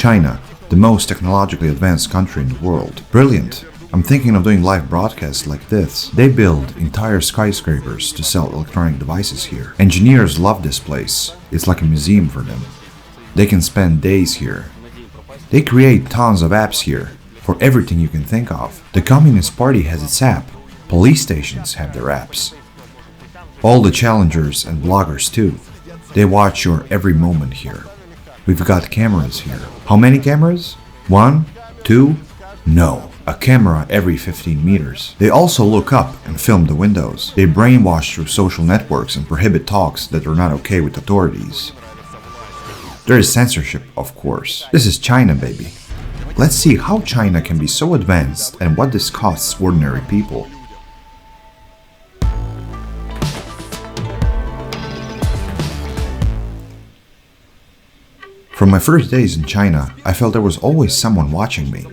China, the most technologically advanced country in the world. Brilliant! I'm thinking of doing live broadcasts like this. They build entire skyscrapers to sell electronic devices here. Engineers love this place. It's like a museum for them. They can spend days here. They create tons of apps here for everything you can think of. The Communist Party has its app. Police stations have their apps. All the challengers and bloggers too. They watch your every moment here. We've got cameras here. How many cameras? 1? 2? No. A camera every 15 meters. They also look up and film the windows. They brainwash through social networks and prohibit talks that are not okay with authorities. There is censorship, of course. This is China, baby. Let's see how China can be so advanced and what this costs ordinary people. From my first days in China, I felt there was always someone watching me.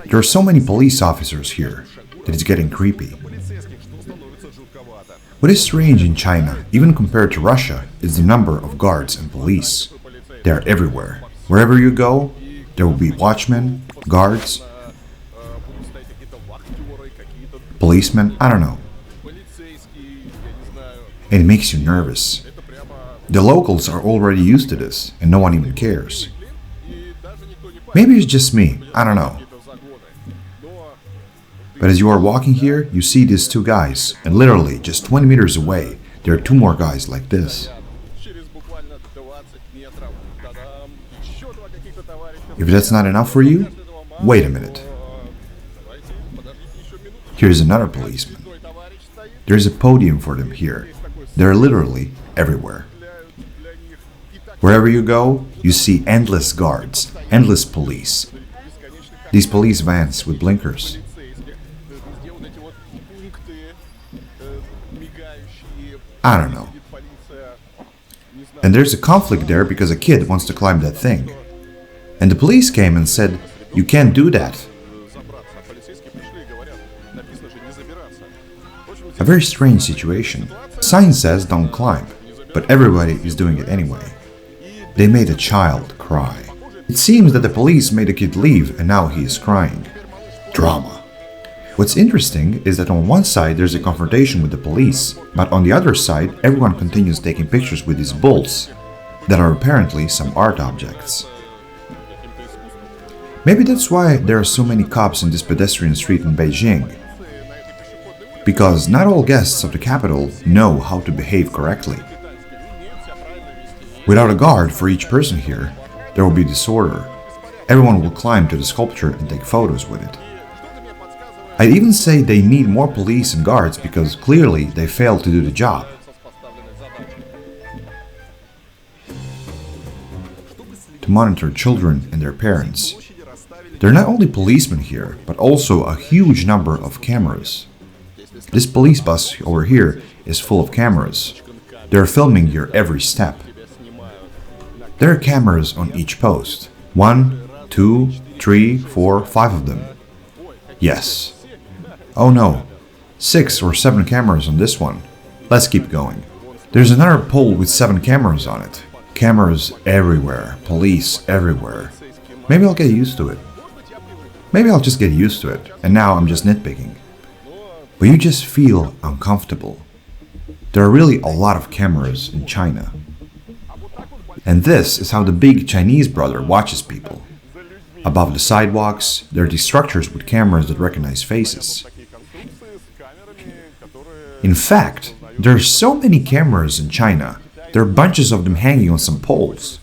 There are so many police officers here that it's getting creepy. What is strange in China, even compared to Russia, is the number of guards and police. They are everywhere. Wherever you go, there will be watchmen, guards, policemen, I don't know. And it makes you nervous. The locals are already used to this, and no one even cares. Maybe it's just me, I don't know. But as you are walking here, you see these two guys, and literally just 20 meters away, there are two more guys like this. If that's not enough for you, wait a minute. Here's another policeman. There's a podium for them here. They're literally everywhere. Wherever you go, you see endless guards, endless police. These police vans with blinkers. I don't know. And there's a conflict there because a kid wants to climb that thing. And the police came and said, "You can't do that." A very strange situation. Sign says don't climb, but everybody is doing it anyway. They made a child cry. It seems that the police made a kid leave and now he is crying. Drama. What's interesting is that on one side there's a confrontation with the police, but on the other side everyone continues taking pictures with these bulls that are apparently some art objects. Maybe that's why there are so many cops in this pedestrian street in Beijing. Because not all guests of the capital know how to behave correctly. Without a guard for each person here, there will be disorder. Everyone will climb to the sculpture and take photos with it. I'd even say they need more police and guards because clearly they failed to do the job. To monitor children and their parents. There are not only policemen here, but also a huge number of cameras. This police bus over here is full of cameras. They're filming your every step. There are cameras on each post. 1, 2, 3, 4, 5 of them. Yes. Oh no, 6 or 7 cameras on this one. Let's keep going. There's another pole with 7 cameras on it. Cameras everywhere, police everywhere. Maybe I'll get used to it. Maybe I'll just get used to it, and now I'm just nitpicking. But you just feel uncomfortable. There are really a lot of cameras in China. And this is how the big Chinese brother watches people. Above the sidewalks, there are these structures with cameras that recognize faces. In fact, there are so many cameras in China, there are bunches of them hanging on some poles.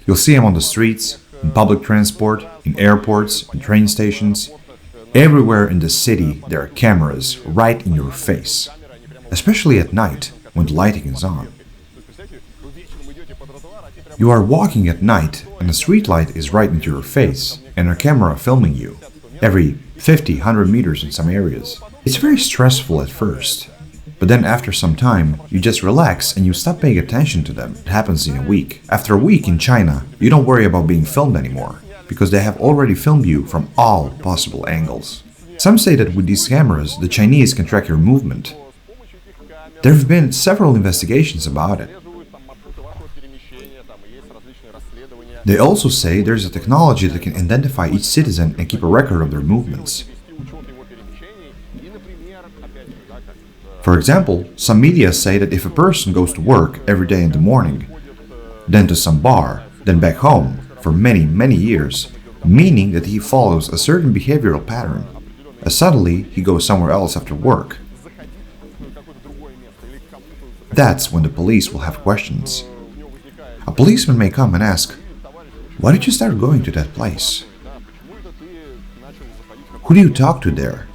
You'll see them on the streets, in public transport, in airports, in train stations. Everywhere in the city there are cameras right in your face, especially at night when the lighting is on. You are walking at night and a street light is right into your face and a camera filming you every 50, 100 meters in some areas. It's very stressful at first, but then after some time you just relax and you stop paying attention to them. It happens in a week. After a week in China, you don't worry about being filmed anymore because they have already filmed you from all possible angles. Some say that with these cameras, the Chinese can track your movement. There have been several investigations about it. They also say there's a technology that can identify each citizen and keep a record of their movements. For example, some media say that if a person goes to work every day in the morning, then to some bar, then back home for many, many years, meaning that he follows a certain behavioral pattern, and suddenly he goes somewhere else after work, that's when the police will have questions. A policeman may come and ask, "Why did you start going to that place? Who do you talk to there?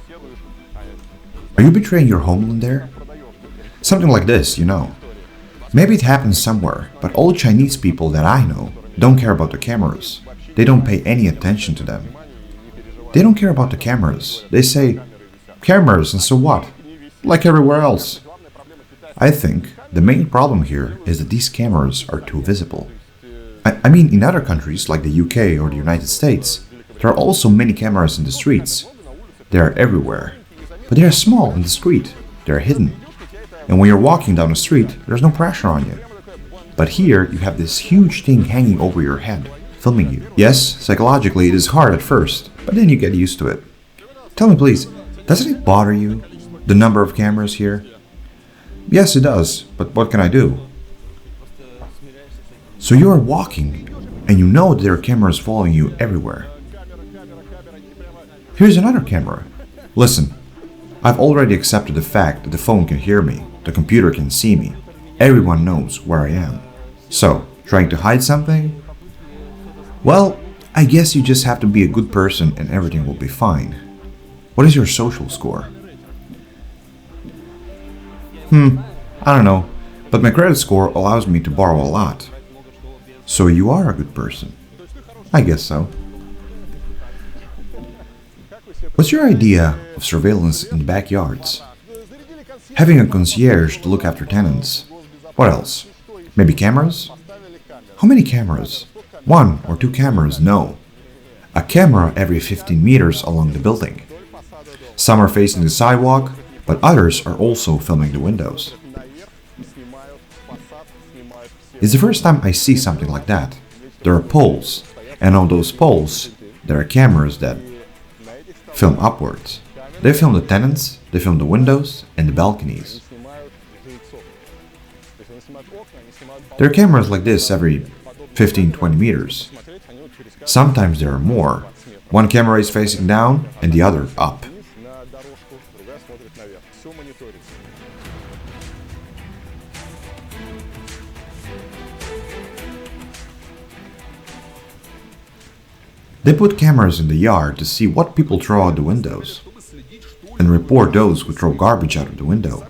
Are you betraying your homeland there?" Something like this, you know. Maybe it happens somewhere, but all Chinese people that I know don't care about the cameras. They don't pay any attention to them. They don't care about the cameras. They say, "Cameras, and so what? Like everywhere else." I think the main problem here is that these cameras are too visible. I mean, in other countries like the UK or the United States, there are also many cameras in the streets. They are everywhere. But they are small and discreet. They are hidden. And when you're walking down the street, there's no pressure on you. But here, you have this huge thing hanging over your head, filming you. Yes, psychologically it is hard at first, but then you get used to it. Tell me please, doesn't it bother you, the number of cameras here? Yes, it does, but what can I do? So you are walking, and you know that there are cameras following you everywhere. Here's another camera. Listen, I've already accepted the fact that the phone can hear me, the computer can see me, everyone knows where I am. So, trying to hide something? Well, I guess you just have to be a good person and everything will be fine. What is your social score? I don't know, but my credit score allows me to borrow a lot. So you are a good person. I guess so. What's your idea of surveillance in the backyards? Having a concierge to look after tenants. What else? Maybe cameras? How many cameras? 1 or 2 cameras? No. A camera every 15 meters along the building. Some are facing the sidewalk, but others are also filming the windows. It's the first time I see something like that. There are poles, and on those poles, there are cameras that film upwards. They film the tenants, they film the windows and the balconies. There are cameras like this every 15-20 meters. Sometimes there are more. One camera is facing down and the other up. They put cameras in the yard to see what people throw out the windows and report those who throw garbage out of the window.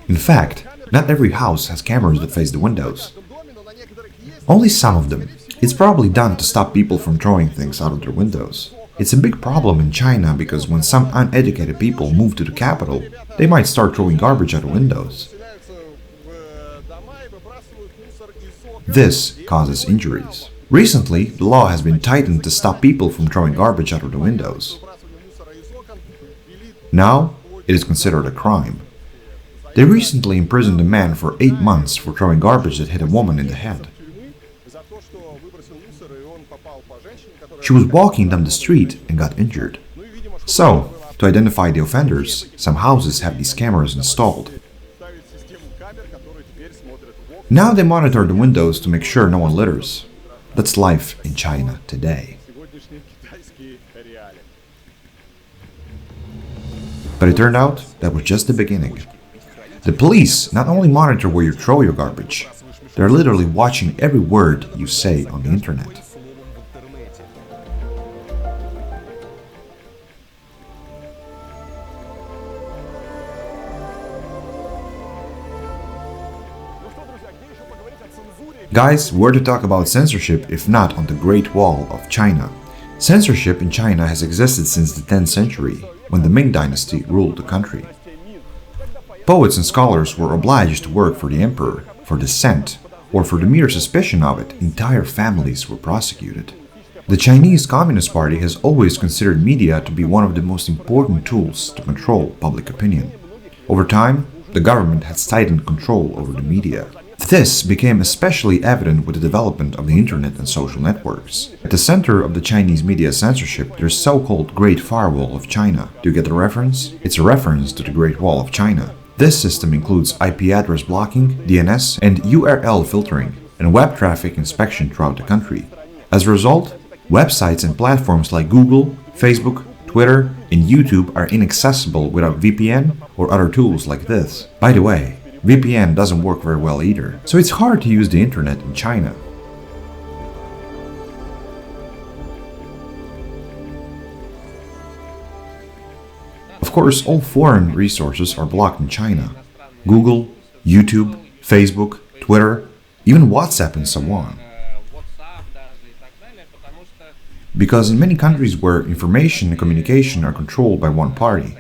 In fact, not every house has cameras that face the windows. Only some of them. It's probably done to stop people from throwing things out of their windows. It's a big problem in China because when some uneducated people move to the capital, they might start throwing garbage out of windows. This causes injuries. Recently, the law has been tightened to stop people from throwing garbage out of the windows. Now, it is considered a crime. They recently imprisoned a man for 8 months for throwing garbage that hit a woman in the head. She was walking down the street and got injured. So, to identify the offenders, some houses have these cameras installed. Now they monitor the windows to make sure no one litters. That's life in China today. But it turned out that was just the beginning. The police not only monitor where you throw your garbage, they're literally watching every word you say on the internet. Guys, where to talk about censorship if not on the Great Wall of China? Censorship in China has existed since the 10th century, when the Ming Dynasty ruled the country. Poets and scholars were obliged to work for the emperor, for dissent, or for the mere suspicion of it, entire families were prosecuted. The Chinese Communist Party has always considered media to be one of the most important tools to control public opinion. Over time, the government has tightened control over the media. This became especially evident with the development of the internet and social networks. At the center of the Chinese media censorship, there's so-called Great Firewall of China. Do you get the reference? It's a reference to the Great Wall of China. This system includes IP address blocking, DNS, and URL filtering, and web traffic inspection throughout the country. As a result, websites and platforms like Google, Facebook, Twitter, and YouTube are inaccessible without VPN or other tools like this. By the way, VPN doesn't work very well either, so it's hard to use the internet in China. Of course, all foreign resources are blocked in China. Google, YouTube, Facebook, Twitter, even WhatsApp and so on. Because in many countries where information and communication are controlled by one party,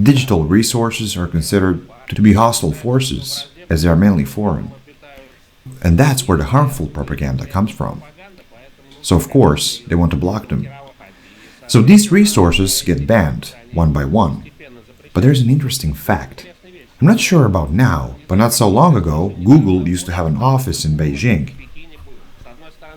digital resources are considered to be hostile forces, as they are mainly foreign. And that's where the harmful propaganda comes from. So of course, they want to block them. So these resources get banned, one by one. But there's an interesting fact. I'm not sure about now, but not so long ago, Google used to have an office in Beijing.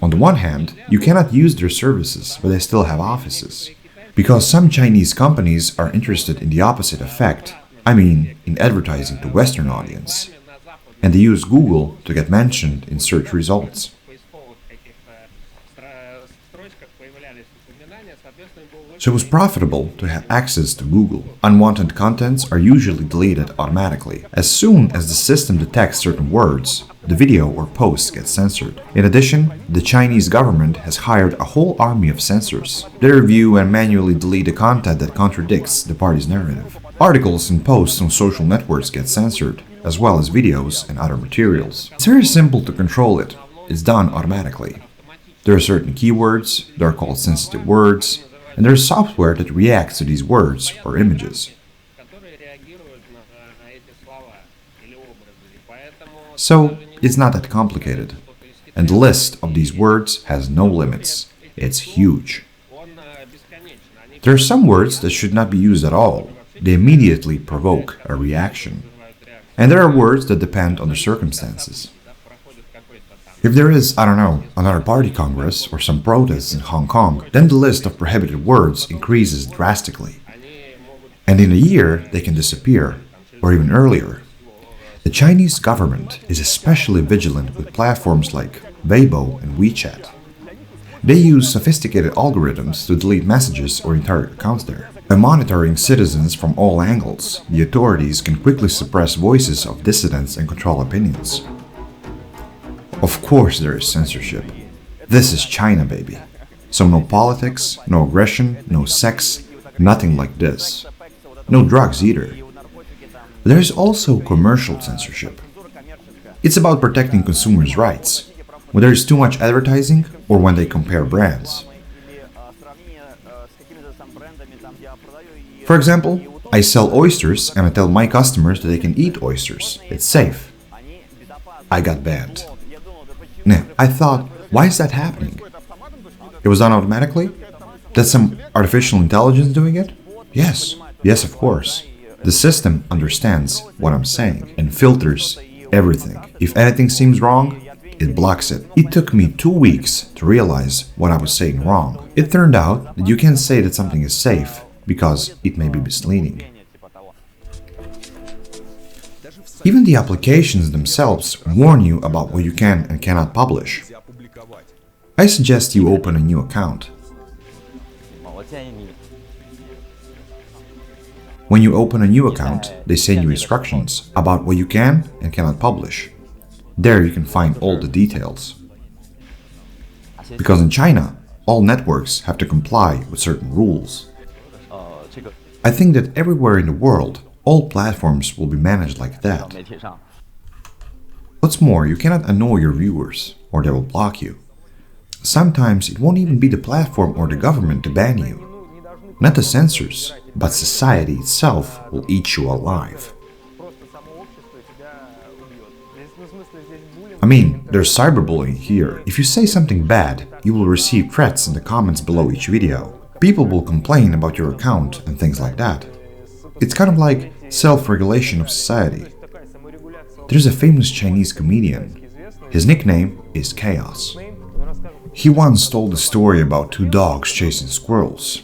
On the one hand, you cannot use their services, but they still have offices. Because some Chinese companies are interested in the opposite effect, I mean, in advertising to Western audience. And they use Google to get mentioned in search results. So it was profitable to have access to Google. Unwanted contents are usually deleted automatically. As soon as the system detects certain words, the video or post gets censored. In addition, the Chinese government has hired a whole army of censors. They review and manually delete the content that contradicts the party's narrative. Articles and posts on social networks get censored, as well as videos and other materials. It's very simple to control it. It's done automatically. There are certain keywords, they are called sensitive words, and there is software that reacts to these words or images. So, it's not that complicated. And the list of these words has no limits. It's huge. There are some words that should not be used at all. They immediately provoke a reaction. And there are words that depend on the circumstances. If there is, I don't know, another party congress or some protests in Hong Kong, then the list of prohibited words increases drastically. And in a year, they can disappear, or even earlier. The Chinese government is especially vigilant with platforms like Weibo and WeChat. They use sophisticated algorithms to delete messages or entire accounts there. By monitoring citizens from all angles, the authorities can quickly suppress voices of dissidents and control opinions. Of course there is censorship. This is China, baby. So no politics, no aggression, no sex, nothing like this. No drugs either. There is also commercial censorship. It's about protecting consumers' rights, when there is too much advertising or when they compare brands. For example, I sell oysters and I tell my customers that they can eat oysters. It's safe. I got banned. Now, I thought, why is that happening? It was done automatically? That's some artificial intelligence doing it? Yes, of course. The system understands what I'm saying and filters everything. If anything seems wrong, it blocks it. It took me 2 weeks to realize what I was saying wrong. It turned out that you can't say that something is safe because it may be misleading. Even the applications themselves warn you about what you can and cannot publish. I suggest you open a new account. When you open a new account, they send you instructions about what you can and cannot publish. There you can find all the details. Because in China, all networks have to comply with certain rules. I think that everywhere in the world, all platforms will be managed like that. What's more, you cannot annoy your viewers, or they will block you. Sometimes it won't even be the platform or the government to ban you. Not the censors, but society itself will eat you alive. I mean, there's cyberbullying here. If you say something bad, you will receive threats in the comments below each video. People will complain about your account and things like that. It's kind of like self-regulation of society. There's a famous Chinese comedian. His nickname is Chaos. He once told a story about two dogs chasing squirrels.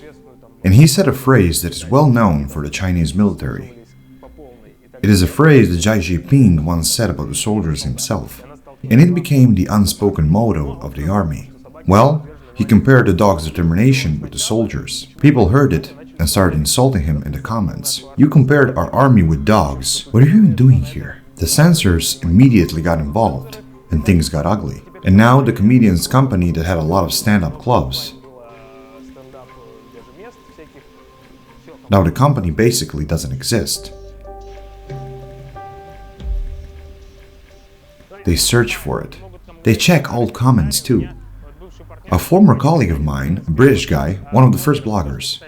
And he said a phrase that is well known for the Chinese military. It is a phrase that Xi Jinping once said about the soldiers himself, and it became the unspoken motto of the army. Well, he compared the dogs' determination with the soldiers. People heard it and started insulting him in the comments. You compared our army with dogs. What are you even doing here? The censors immediately got involved, and things got ugly. And now the comedian's company that had a lot of stand-up clubs. Now the company basically doesn't exist. They search for it. They check old comments too. A former colleague of mine, a British guy, one of the first bloggers.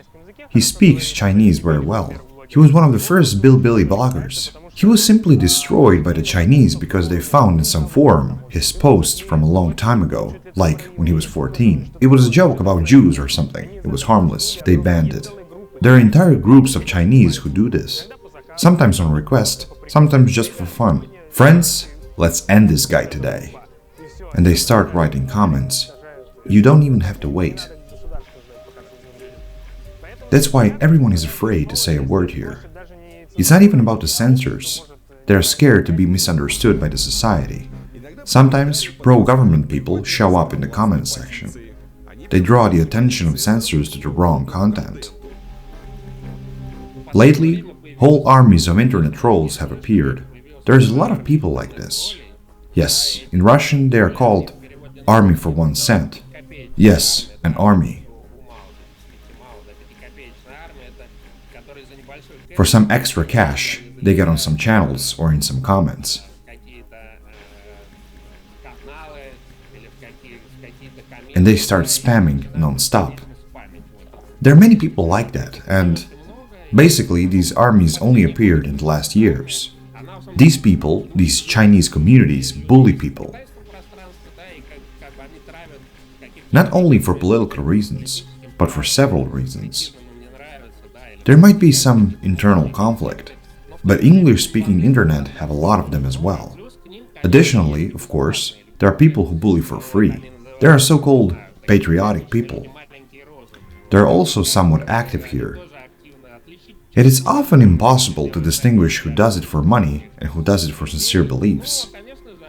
He speaks Chinese very well. He was one of the first Bilibili bloggers. He was simply destroyed by the Chinese because they found in some forum his post from a long time ago, like when he was 14. It was a joke about Jews or something. It was harmless. They banned it. There are entire groups of Chinese who do this. Sometimes on request, sometimes just for fun. Friends, let's end this guy today. And they start writing comments. You don't even have to wait. That's why everyone is afraid to say a word here. It's not even about the censors. They're scared to be misunderstood by the society. Sometimes pro-government people show up in the comments section. They draw the attention of censors to the wrong content. Lately, whole armies of internet trolls have appeared. There's a lot of people like this. Yes, in Russian they are called army for 1 cent. Yes, an army. For some extra cash, they get on some channels or in some comments. And they start spamming non-stop. There are many people like that, and basically these armies only appeared in the last years. These people, these Chinese communities, bully people. Not only for political reasons, but for several reasons. There might be some internal conflict, but English-speaking internet have a lot of them as well. Additionally, of course, there are people who bully for free. There are so-called patriotic people. They are also somewhat active here. It is often impossible to distinguish who does it for money and who does it for sincere beliefs.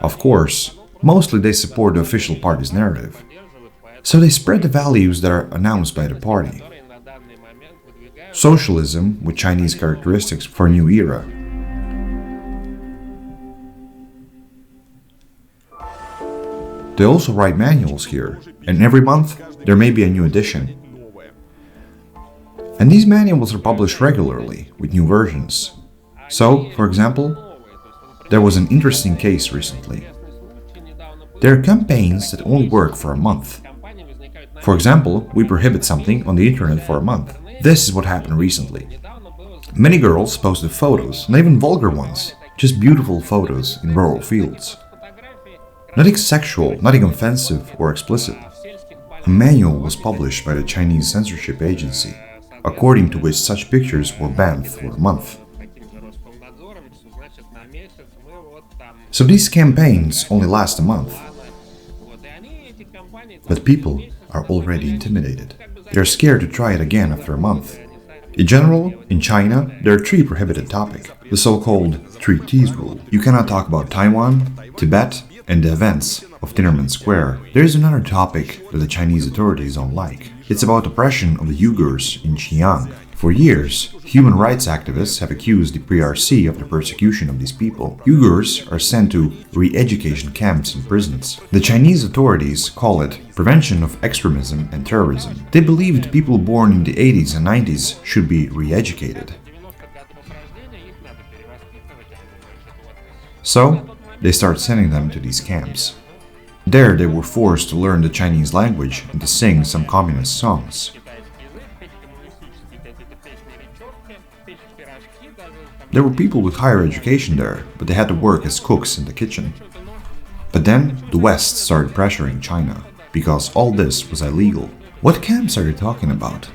Of course, mostly they support the official party's narrative. So they spread the values that are announced by the party. Socialism with Chinese characteristics for a new era. They also write manuals here, and every month there may be a new edition. And these manuals are published regularly, with new versions. So, for example, there was an interesting case recently. There are campaigns that only work for a month. For example, we prohibit something on the internet for a month. This is what happened recently. Many girls posted photos, not even vulgar ones, just beautiful photos in rural fields. Nothing sexual, nothing offensive or explicit. A manual was published by the Chinese censorship agency, according to which such pictures were banned for a month. So these campaigns only last a month. But people are already intimidated. They're scared to try it again after a month. In general, in China, there are 3 prohibited topics. The so-called 3 T's rule. You cannot talk about Taiwan, Tibet, and the events of Tiananmen Square. There is another topic that the Chinese authorities don't like. It's about oppression of the Uyghurs in Xinjiang. For years, human rights activists have accused the PRC of the persecution of these people. Uyghurs are sent to re-education camps and prisons. The Chinese authorities call it prevention of extremism and terrorism. They believed people born in the 80s and 90s should be re-educated. So, they start sending them to these camps. There they were forced to learn the Chinese language and to sing some communist songs. There were people with higher education there, but they had to work as cooks in the kitchen. But then the West started pressuring China, because all this was illegal. What camps are you talking about?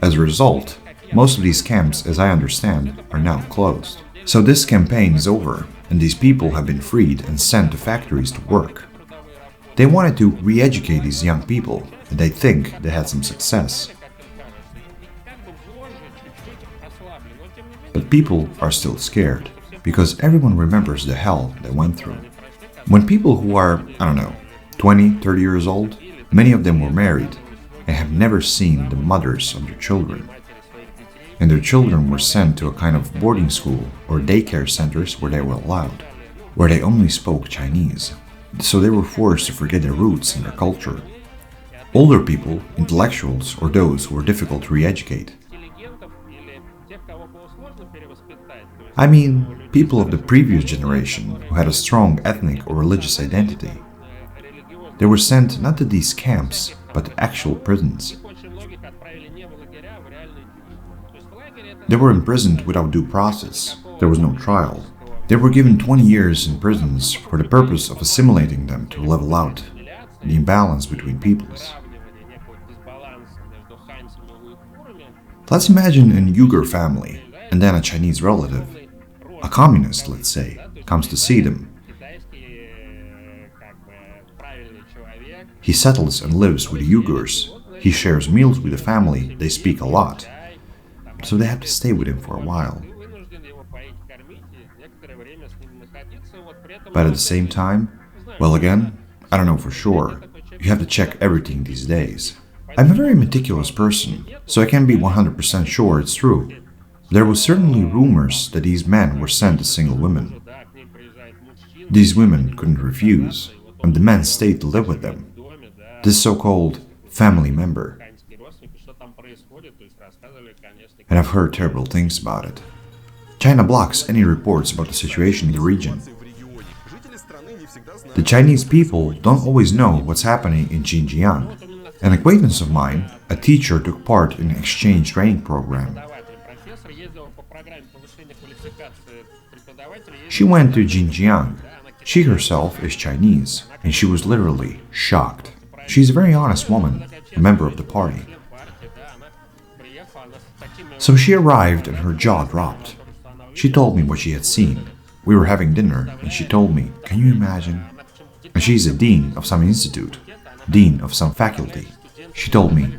As a result, most of these camps, as I understand, are now closed. So this campaign is over, and these people have been freed and sent to factories to work. They wanted to re-educate these young people, and they think they had some success. But people are still scared, because everyone remembers the hell they went through. When people who are, 20, 30 years old, many of them were married and have never seen the mothers of their children. And their children were sent to a kind of boarding school or daycare centers where they were allowed, where they only spoke Chinese. So they were forced to forget their roots and their culture. Older people, intellectuals, or those who were difficult to re-educate. I mean, people of the previous generation who had a strong ethnic or religious identity. They were sent not to these camps, but to actual prisons. They were imprisoned without due process. There was no trial. They were given 20 years in prisons for the purpose of assimilating them to level out the imbalance between peoples. Let's imagine an Uyghur family and then a Chinese relative, a communist, let's say, comes to see them. He settles and lives with the Uyghurs. He shares meals with the family. They speak a lot. So they have to stay with him for a while. But at the same time, well again, I don't know for sure. You have to check everything these days. I'm a very meticulous person, so I can't be 100% sure it's true. There were certainly rumors that these men were sent to single women. These women couldn't refuse, and the men stayed to live with them. This so-called family member. And I've heard terrible things about it. China blocks any reports about the situation in the region. The Chinese people don't always know what's happening in Xinjiang. An acquaintance of mine, a teacher, took part in an exchange training program. She went to Xinjiang. She herself is Chinese, and she was literally shocked. She's a very honest woman, a member of the party. So she arrived and her jaw dropped. She told me what she had seen. We were having dinner and she told me, can you imagine? And she's a dean of some institute, dean of some faculty. She told me,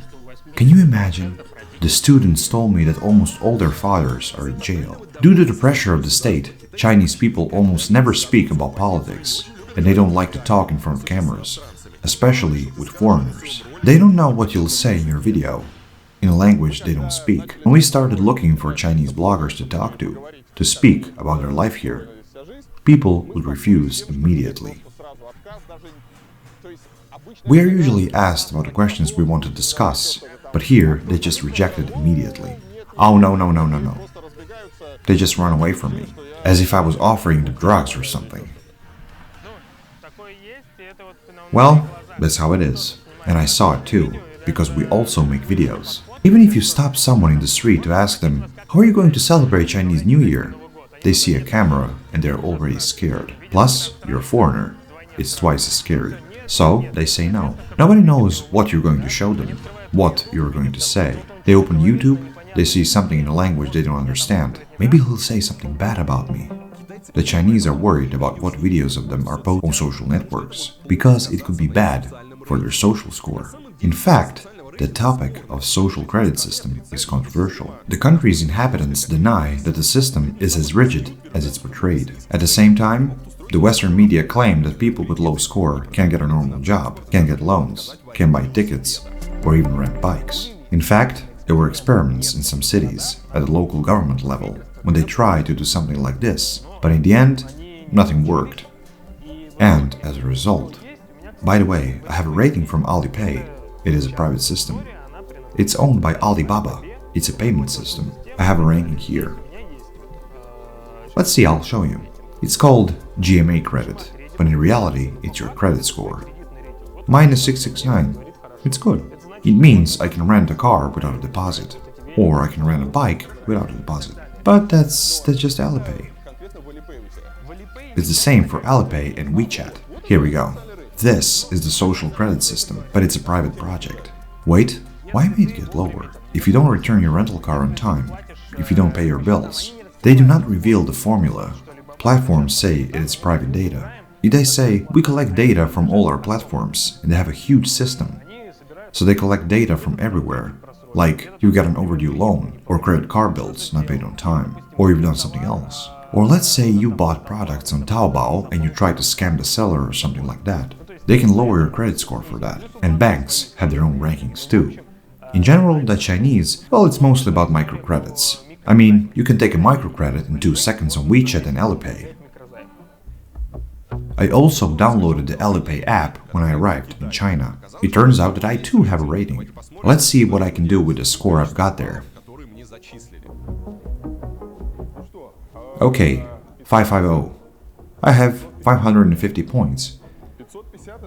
can you imagine? The students told me that almost all their fathers are in jail. Due to the pressure of the state, Chinese people almost never speak about politics, and they don't like to talk in front of cameras, especially with foreigners. They don't know what you'll say in your video, in a language they don't speak. When we started looking for Chinese bloggers to talk to speak about their life here, people would refuse immediately. We are usually asked about the questions we want to discuss, but here they just rejected immediately. Oh no. They just run away from me, as if I was offering them drugs or something. Well, that's how it is, and I saw it too, because we also make videos. Even if you stop someone in the street to ask them, how are you going to celebrate Chinese New Year? They see a camera and they're already scared. Plus, you're a foreigner. It's twice as scary. So, they say no. Nobody knows what you're going to show them, what you're going to say. They open YouTube, they see something in a language they don't understand. Maybe he'll say something bad about me. The Chinese are worried about what videos of them are posted on social networks, because it could be bad for their social score. In fact, the topic of social credit system is controversial. The country's inhabitants deny that the system is as rigid as it's portrayed. At the same time, the Western media claim that people with low score can't get a normal job, can't get loans, can't buy tickets, or even rent bikes. In fact, there were experiments in some cities at the local government level when they tried to do something like this, but in the end, nothing worked. And as a result, by the way, I have a rating from Alipay. It is a private system. It's owned by Alibaba. It's a payment system. I have a ranking here. Let's see, I'll show you. It's called GMA credit, but in reality, it's your credit score. Mine is 669. It's good. It means I can rent a car without a deposit, or I can rent a bike without a deposit. But that's just Alipay. It's the same for Alipay and WeChat. Here we go. This is the social credit system, but it's a private project. Wait, why may it get lower? if you don't return your rental car on time, if you don't pay your bills. They do not reveal the formula. Platforms say it is private data. They say, we collect data from all our platforms, and they have a huge system. So they collect data from everywhere. Like, you got an overdue loan, or credit card bills not paid on time, or you've done something else. Or let's say you bought products on Taobao and you tried to scam the seller or something like that. They can lower your credit score for that. And banks have their own rankings too. In general, the Chinese, well, it's mostly about microcredits. I mean, you can take a microcredit in 2 seconds on WeChat and Alipay. I also downloaded the Alipay app when I arrived in China. It turns out that I too have a rating. Let's see what I can do with the score I've got there. Okay, 550. I have 550 points.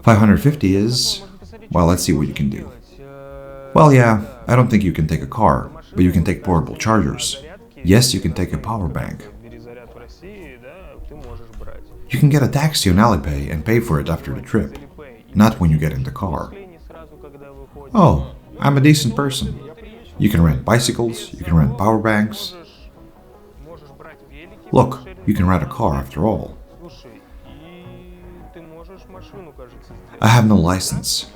550 is... well, let's see what you can do. Well, yeah, I don't think you can take a car, but you can take portable chargers. Yes, you can take a power bank. You can get a taxi on Alipay and pay for it after the trip, not when you get in the car. Oh, I'm a decent person. You can rent bicycles, you can rent power banks. Look, you can rent a car after all. I have no license.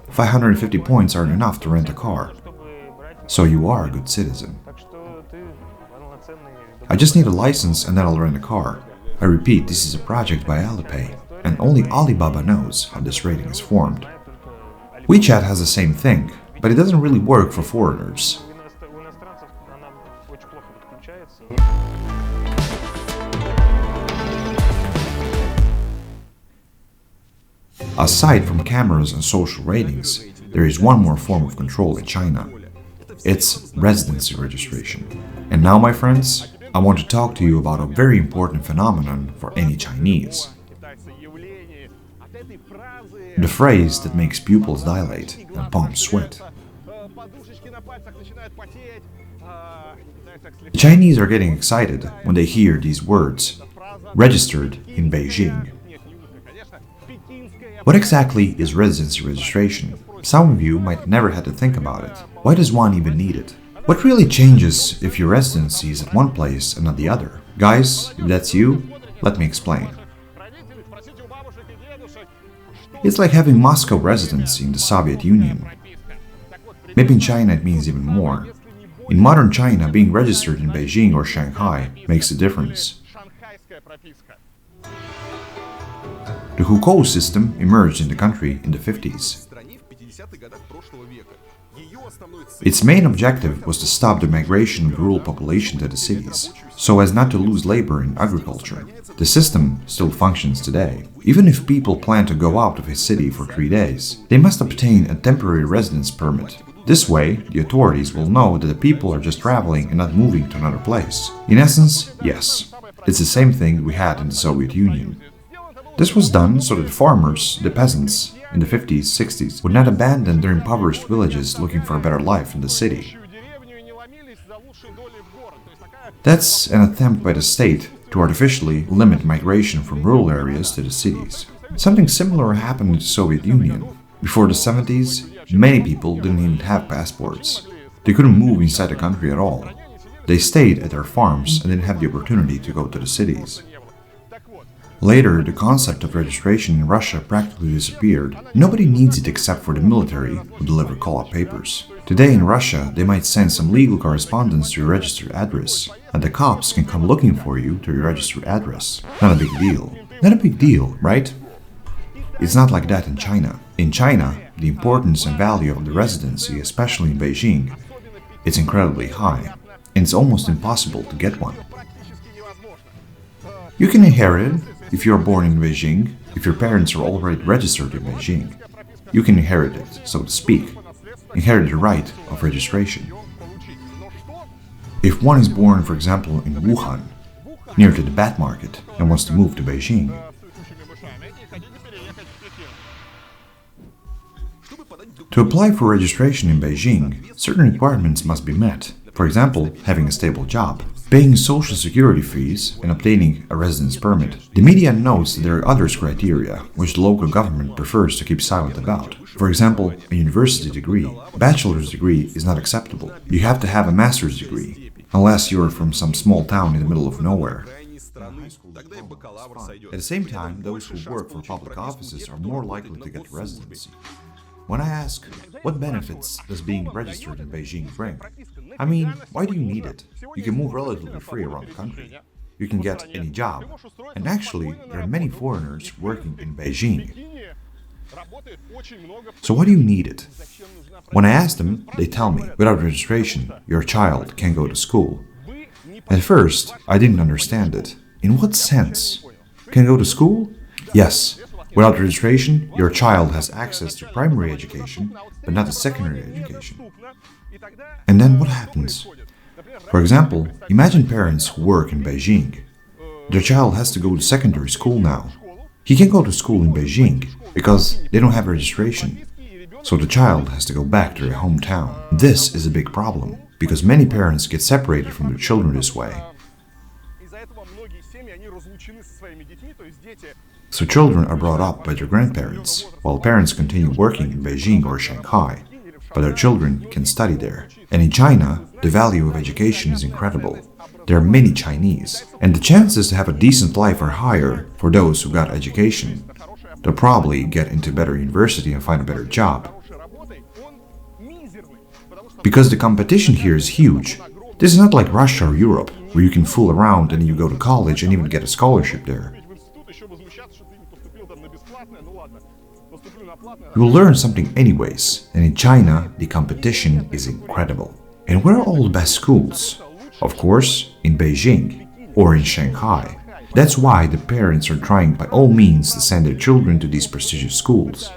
550 points aren't enough to rent a car. So you are a good citizen. I just need a license and then I'll rent a car. I repeat, this is a project by Alipay, and only Alibaba knows how this rating is formed. WeChat has the same thing, but it doesn't really work for foreigners. Aside from cameras and social ratings, there is one more form of control in China. It's residency registration. And now, my friends, I want to talk to you about a very important phenomenon for any Chinese. The phrase that makes pupils dilate and palms sweat. The Chinese are getting excited when they hear these words, registered in Beijing. What exactly is residency registration? Some of you might never have to think about it. Why does one even need it? What really changes if your residency is at one place and not the other? Guys, if that's you, let me explain. It's like having Moscow residency in the Soviet Union. Maybe in China it means even more. In modern China, being registered in Beijing or Shanghai makes a difference. The hukou system emerged in the country in the 50s. Its main objective was to stop the migration of the rural population to the cities, so as not to lose labor in agriculture. The system still functions today. Even if people plan to go out of a city for 3 days, they must obtain a temporary residence permit. This way, the authorities will know that the people are just traveling and not moving to another place. In essence, yes, it's the same thing we had in the Soviet Union. This was done so that the farmers, the peasants, in the 50s, 60s, would not abandon their impoverished villages looking for a better life in the city. That's an attempt by the state to artificially limit migration from rural areas to the cities. Something similar happened in the Soviet Union. Before the 70s, many people didn't even have passports. They couldn't move inside the country at all. They stayed at their farms and didn't have the opportunity to go to the cities. Later, the concept of registration in Russia practically disappeared. Nobody needs it except for the military, who deliver call-up papers. Today in Russia, they might send some legal correspondence to your registered address, and the cops can come looking for you to your registered address. Not a big deal. Not a big deal, right? It's not like that in China. In China, the importance and value of the residency, especially in Beijing, is incredibly high, and it's almost impossible to get one. You can inherit it if you are born in Beijing, if your parents are already registered in Beijing. You can inherit it, so to speak, inherit the right of registration. If one is born, for example, in Wuhan, near to the bat market, and wants to move to Beijing, to apply for registration in Beijing, certain requirements must be met. For example, having a stable job, paying social security fees, and obtaining a residence permit. The media notes that there are other criteria which the local government prefers to keep silent about. For example, a university degree. A bachelor's degree is not acceptable. You have to have a master's degree, unless you're from some small town in the middle of nowhere. At the same time, those who work for public offices are more likely to get residency. When I ask, what benefits does being registered in Beijing bring? I mean, why do you need it? You can move relatively free around the country. You can get any job. And actually, there are many foreigners working in Beijing. So why do you need it? When I ask them, they tell me, without registration, your child can go to school. At first, I didn't understand it. In what sense? Can go to school? Yes. Without registration, your child has access to primary education, but not to secondary education. And then what happens? For example, imagine parents who work in Beijing. Their child has to go to secondary school now. He can go to school in Beijing because they don't have registration. So the child has to go back to their hometown. This is a big problem, because many parents get separated from their children this way. So children are brought up by their grandparents, while parents continue working in Beijing or Shanghai, but their children can study there. And in China, the value of education is incredible. There are many Chinese, and the chances to have a decent life are higher for those who got education. They'll probably get into a better university and find a better job. Because the competition here is huge. This is not like Russia or Europe, where you can fool around and you go to college and even get a scholarship there. You will learn something anyways, and in China, the competition is incredible. And where are all the best schools? Of course, in Beijing or in Shanghai. That's why the parents are trying by all means to send their children to these prestigious schools.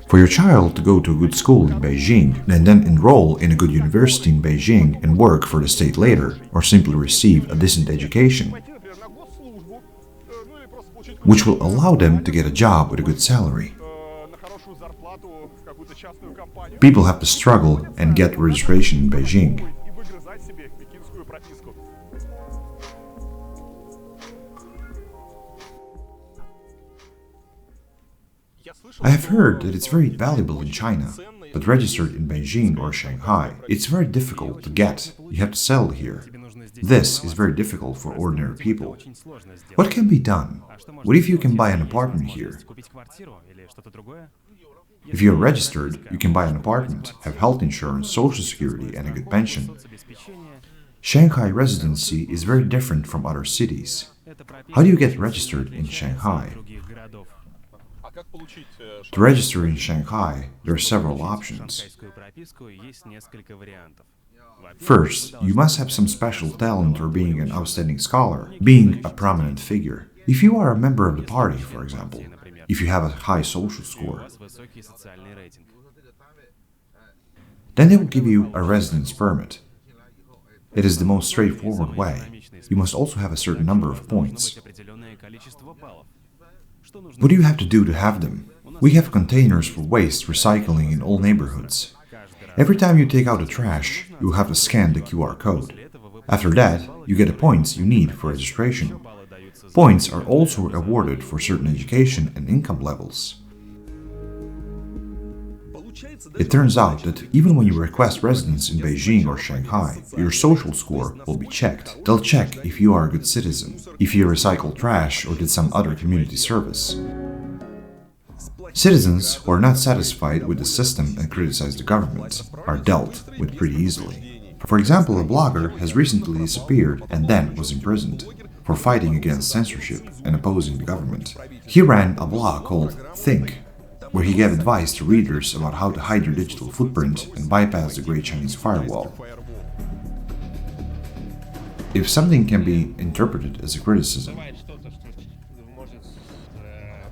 For your child to go to a good school in Beijing and then enroll in a good university in Beijing and work for the state later, or simply receive a decent education, which will allow them to get a job with a good salary. People have to struggle and get registration in Beijing. I have heard that it's very valuable in China, but registered in Beijing or Shanghai, it's very difficult to get. You have to sell here. This is very difficult for ordinary people. What can be done? What if you can buy an apartment here? If you're registered, you can buy an apartment, have health insurance, social security, and a good pension. Shanghai residency is very different from other cities. How do you get registered in Shanghai? To register in Shanghai, there are several options. First, you must have some special talent or being an outstanding scholar, being a prominent figure. If you are a member of the party, for example, if you have a high social score, then they will give you a residence permit. It is the most straightforward way. You must also have a certain number of points. What do you have to do to have them? We have containers for waste recycling in all neighborhoods. Every time you take out the trash, you will have to scan the QR code. After that, you get the points you need for registration. Points are also awarded for certain education and income levels. It turns out that even when you request residence in Beijing or Shanghai, your social score will be checked. They'll check if you are a good citizen, if you recycle trash or did some other community service. Citizens who are not satisfied with the system and criticize the government are dealt with pretty easily. For example, a blogger has recently disappeared and then was imprisoned for fighting against censorship and opposing the government. He ran a blog called Think, where he gave advice to readers about how to hide your digital footprint and bypass the Great Chinese Firewall. If something can be interpreted as a criticism,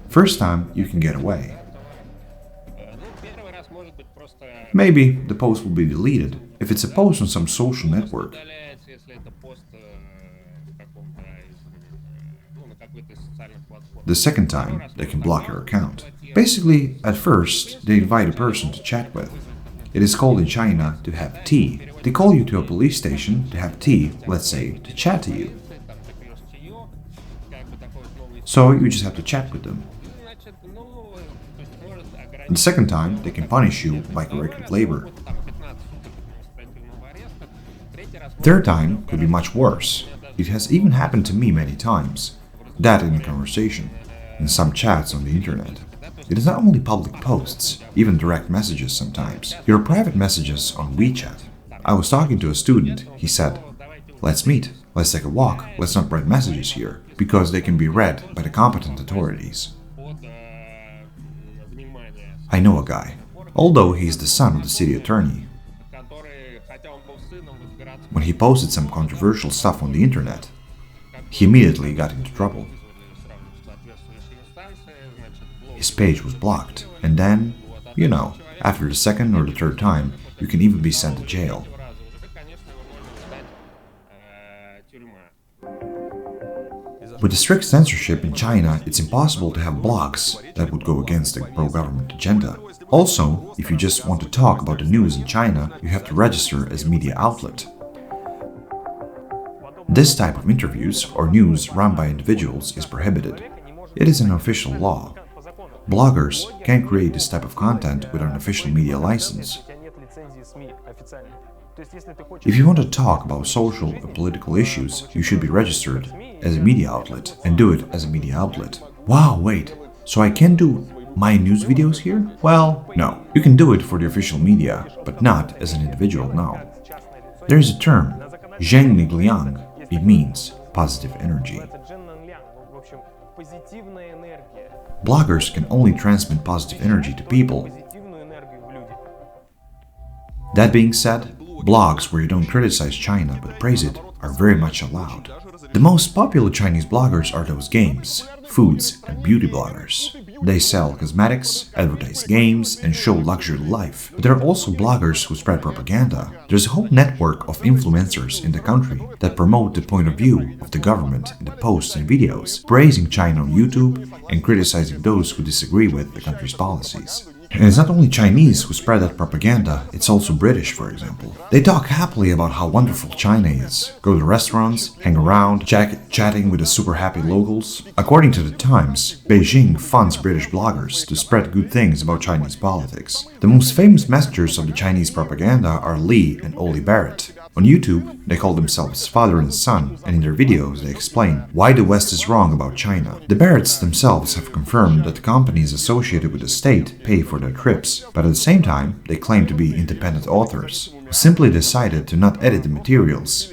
first time you can get away. Maybe the post will be deleted if it's a post on some social network. The second time, they can block your account. Basically, at first, they invite a person to chat with. It is called in China to have tea. They call you to a police station to have tea, let's say, to chat to you. So you just have to chat with them. And the second time, they can punish you by corrective labor. Third time could be much worse. It has even happened to me many times. That in a conversation, in some chats on the internet. It is not only public posts, even direct messages sometimes. Your private messages on WeChat. I was talking to a student, he said, "Let's meet, let's take a walk, let's not write messages here, because they can be read by the competent authorities." I know a guy, although he is the son of the city attorney. When he posted some controversial stuff on the internet, he immediately got into trouble. His page was blocked, and then, you know, after the second or the third time, you can even be sent to jail. With the strict censorship in China, it's impossible to have blogs that would go against the pro-government agenda. Also, if you just want to talk about the news in China, you have to register as a media outlet. This type of interviews or news run by individuals is prohibited. It is an official law. Bloggers can't create this type of content without an official media license. If you want to talk about social and political issues, you should be registered as a media outlet and do it as a media outlet. Wow, wait, so I can't do my news videos here? Well, no. You can do it for the official media, but not as an individual, no. There is a term, zheng. It means positive energy. Bloggers can only transmit positive energy to people. That being said, blogs where you don't criticize China but praise it are very much allowed. The most popular Chinese bloggers are those games, foods, and beauty bloggers. They sell cosmetics, advertise games, and show luxury life. But there are also bloggers who spread propaganda. There's a whole network of influencers in the country that promote the point of view of the government in the posts and videos, praising China on YouTube and criticizing those who disagree with the country's policies. And it's not only Chinese who spread that propaganda, it's also British, for example. They talk happily about how wonderful China is, go to restaurants, hang around, chatting with the super happy locals. According to the Times, Beijing funds British bloggers to spread good things about Chinese politics. The most famous messengers of the Chinese propaganda are Li and Oli Barrett. On YouTube, they call themselves father and son, and in their videos they explain why the West is wrong about China. The Barretts themselves have confirmed that the companies associated with the state pay for their trips, but at the same time they claim to be independent authors, who simply decided to not edit the materials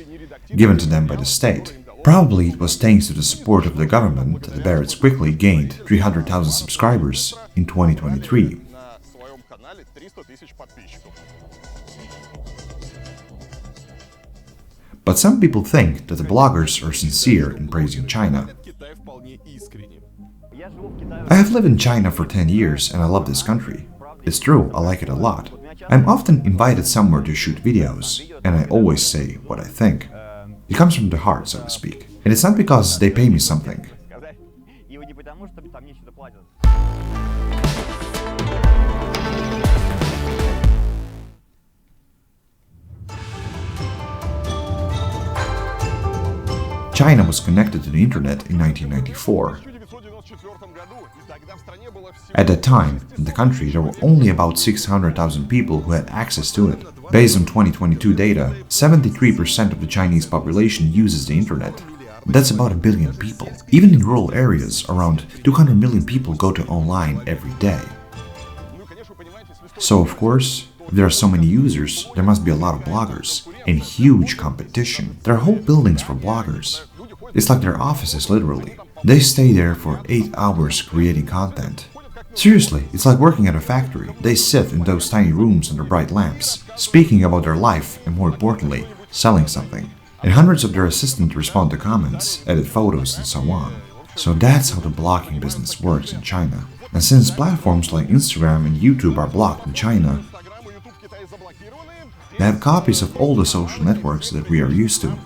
given to them by the state. Probably it was thanks to the support of the government that the Barretts quickly gained 300,000 subscribers in 2023. But some people think that the bloggers are sincere in praising China. I have lived in China for 10 years and I love this country. It's true, I like it a lot. I'm often invited somewhere to shoot videos, and I always say what I think. It comes from the heart, so to speak. And it's not because they pay me something. China was connected to the internet in 1994. At that time, in the country, there were only about 600,000 people who had access to it. Based on 2022 data, 73% of the Chinese population uses the internet. That's about 1 billion people. Even in rural areas, around 200 million people go to online every day. So, of course, if there are so many users, there must be a lot of bloggers and huge competition. There are whole buildings for bloggers. It's like their offices, literally. They stay there for 8 hours creating content. Seriously, it's like working at a factory. They sit in those tiny rooms under bright lamps, speaking about their life and, more importantly, selling something. And hundreds of their assistants respond to comments, edit photos, and so on. So that's how the blogging business works in China. And since platforms like Instagram and YouTube are blocked in China, they have copies of all the social networks that we are used to.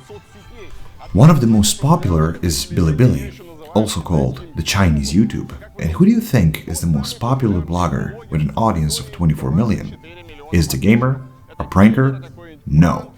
One of the most popular is Bilibili, also called the Chinese YouTube. And who do you think is the most popular blogger with an audience of 24 million? Is the gamer a pranker? No.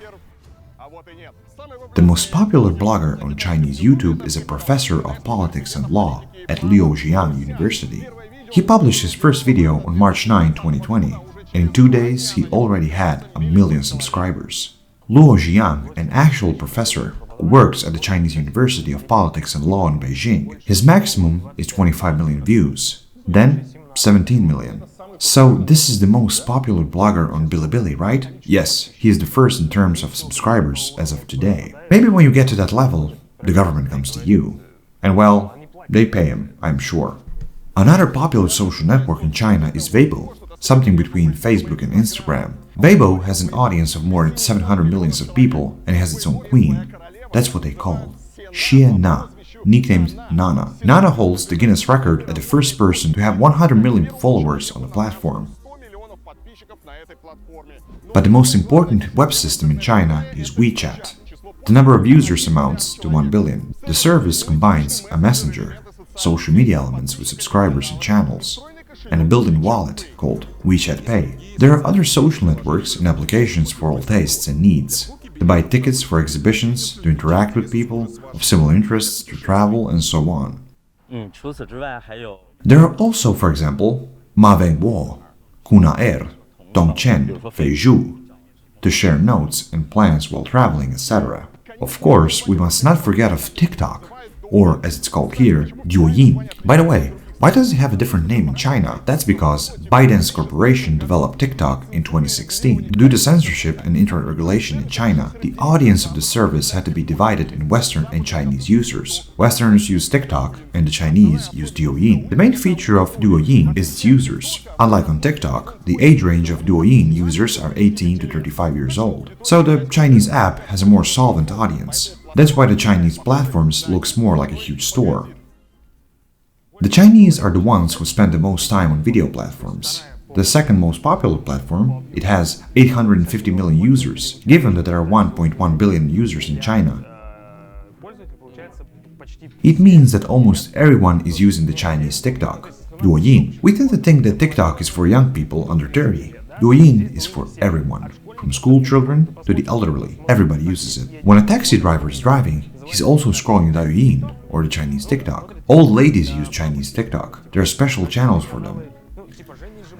The most popular blogger on Chinese YouTube is a professor of politics and law at Liujiang University. He published his first video on March 9, 2020, and in 2 days he already had 1 million subscribers. Luo Jiang, an actual professor, works at the Chinese University of Politics and Law in Beijing. His maximum is 25 million views, then 17 million. So this is the most popular blogger on Bilibili, right? Yes, he is the first in terms of subscribers as of today. Maybe when you get to that level, the government comes to you. And well, they pay him, I'm sure. Another popular social network in China is Weibo, something between Facebook and Instagram. Weibo has an audience of more than 700 million of people and has its own queen. That's what they call Xie Na, nicknamed Nana. Nana holds the Guinness record as the first person to have 100 million followers on the platform. But the most important web system in China is WeChat. The number of users amounts to 1 billion. The service combines a messenger, social media elements with subscribers and channels, and a built-in wallet called WeChat Pay. There are other social networks and applications for all tastes and needs. To buy tickets for exhibitions, to interact with people of similar interests, to travel, and so on. There are also, for example, Mavengwo, Kuna Tongchen, Feizhu, to share notes and plans while traveling, etc. Of course, we must not forget of TikTok, or as it's called here, Douyin. By the way, why does it have a different name in China? That's because ByteDance Corporation developed TikTok in 2016. Due to censorship and internet regulation in China, the audience of the service had to be divided in Western and Chinese users. Westerners use TikTok and the Chinese use Douyin. The main feature of Douyin is its users. Unlike on TikTok, the age range of Douyin users are 18 to 35 years old. So the Chinese app has a more solvent audience. That's why the Chinese platforms looks more like a huge store. The Chinese are the ones who spend the most time on video platforms. The second most popular platform, it has 850 million users, given that there are 1.1 billion users in China. It means that almost everyone is using the Chinese TikTok, Douyin. We tend to think that TikTok is for young people under 30. Douyin is for everyone, from school children to the elderly. Everybody uses it. When a taxi driver is driving, he's also scrolling Douyin or the Chinese TikTok. Old ladies use Chinese TikTok. There are special channels for them.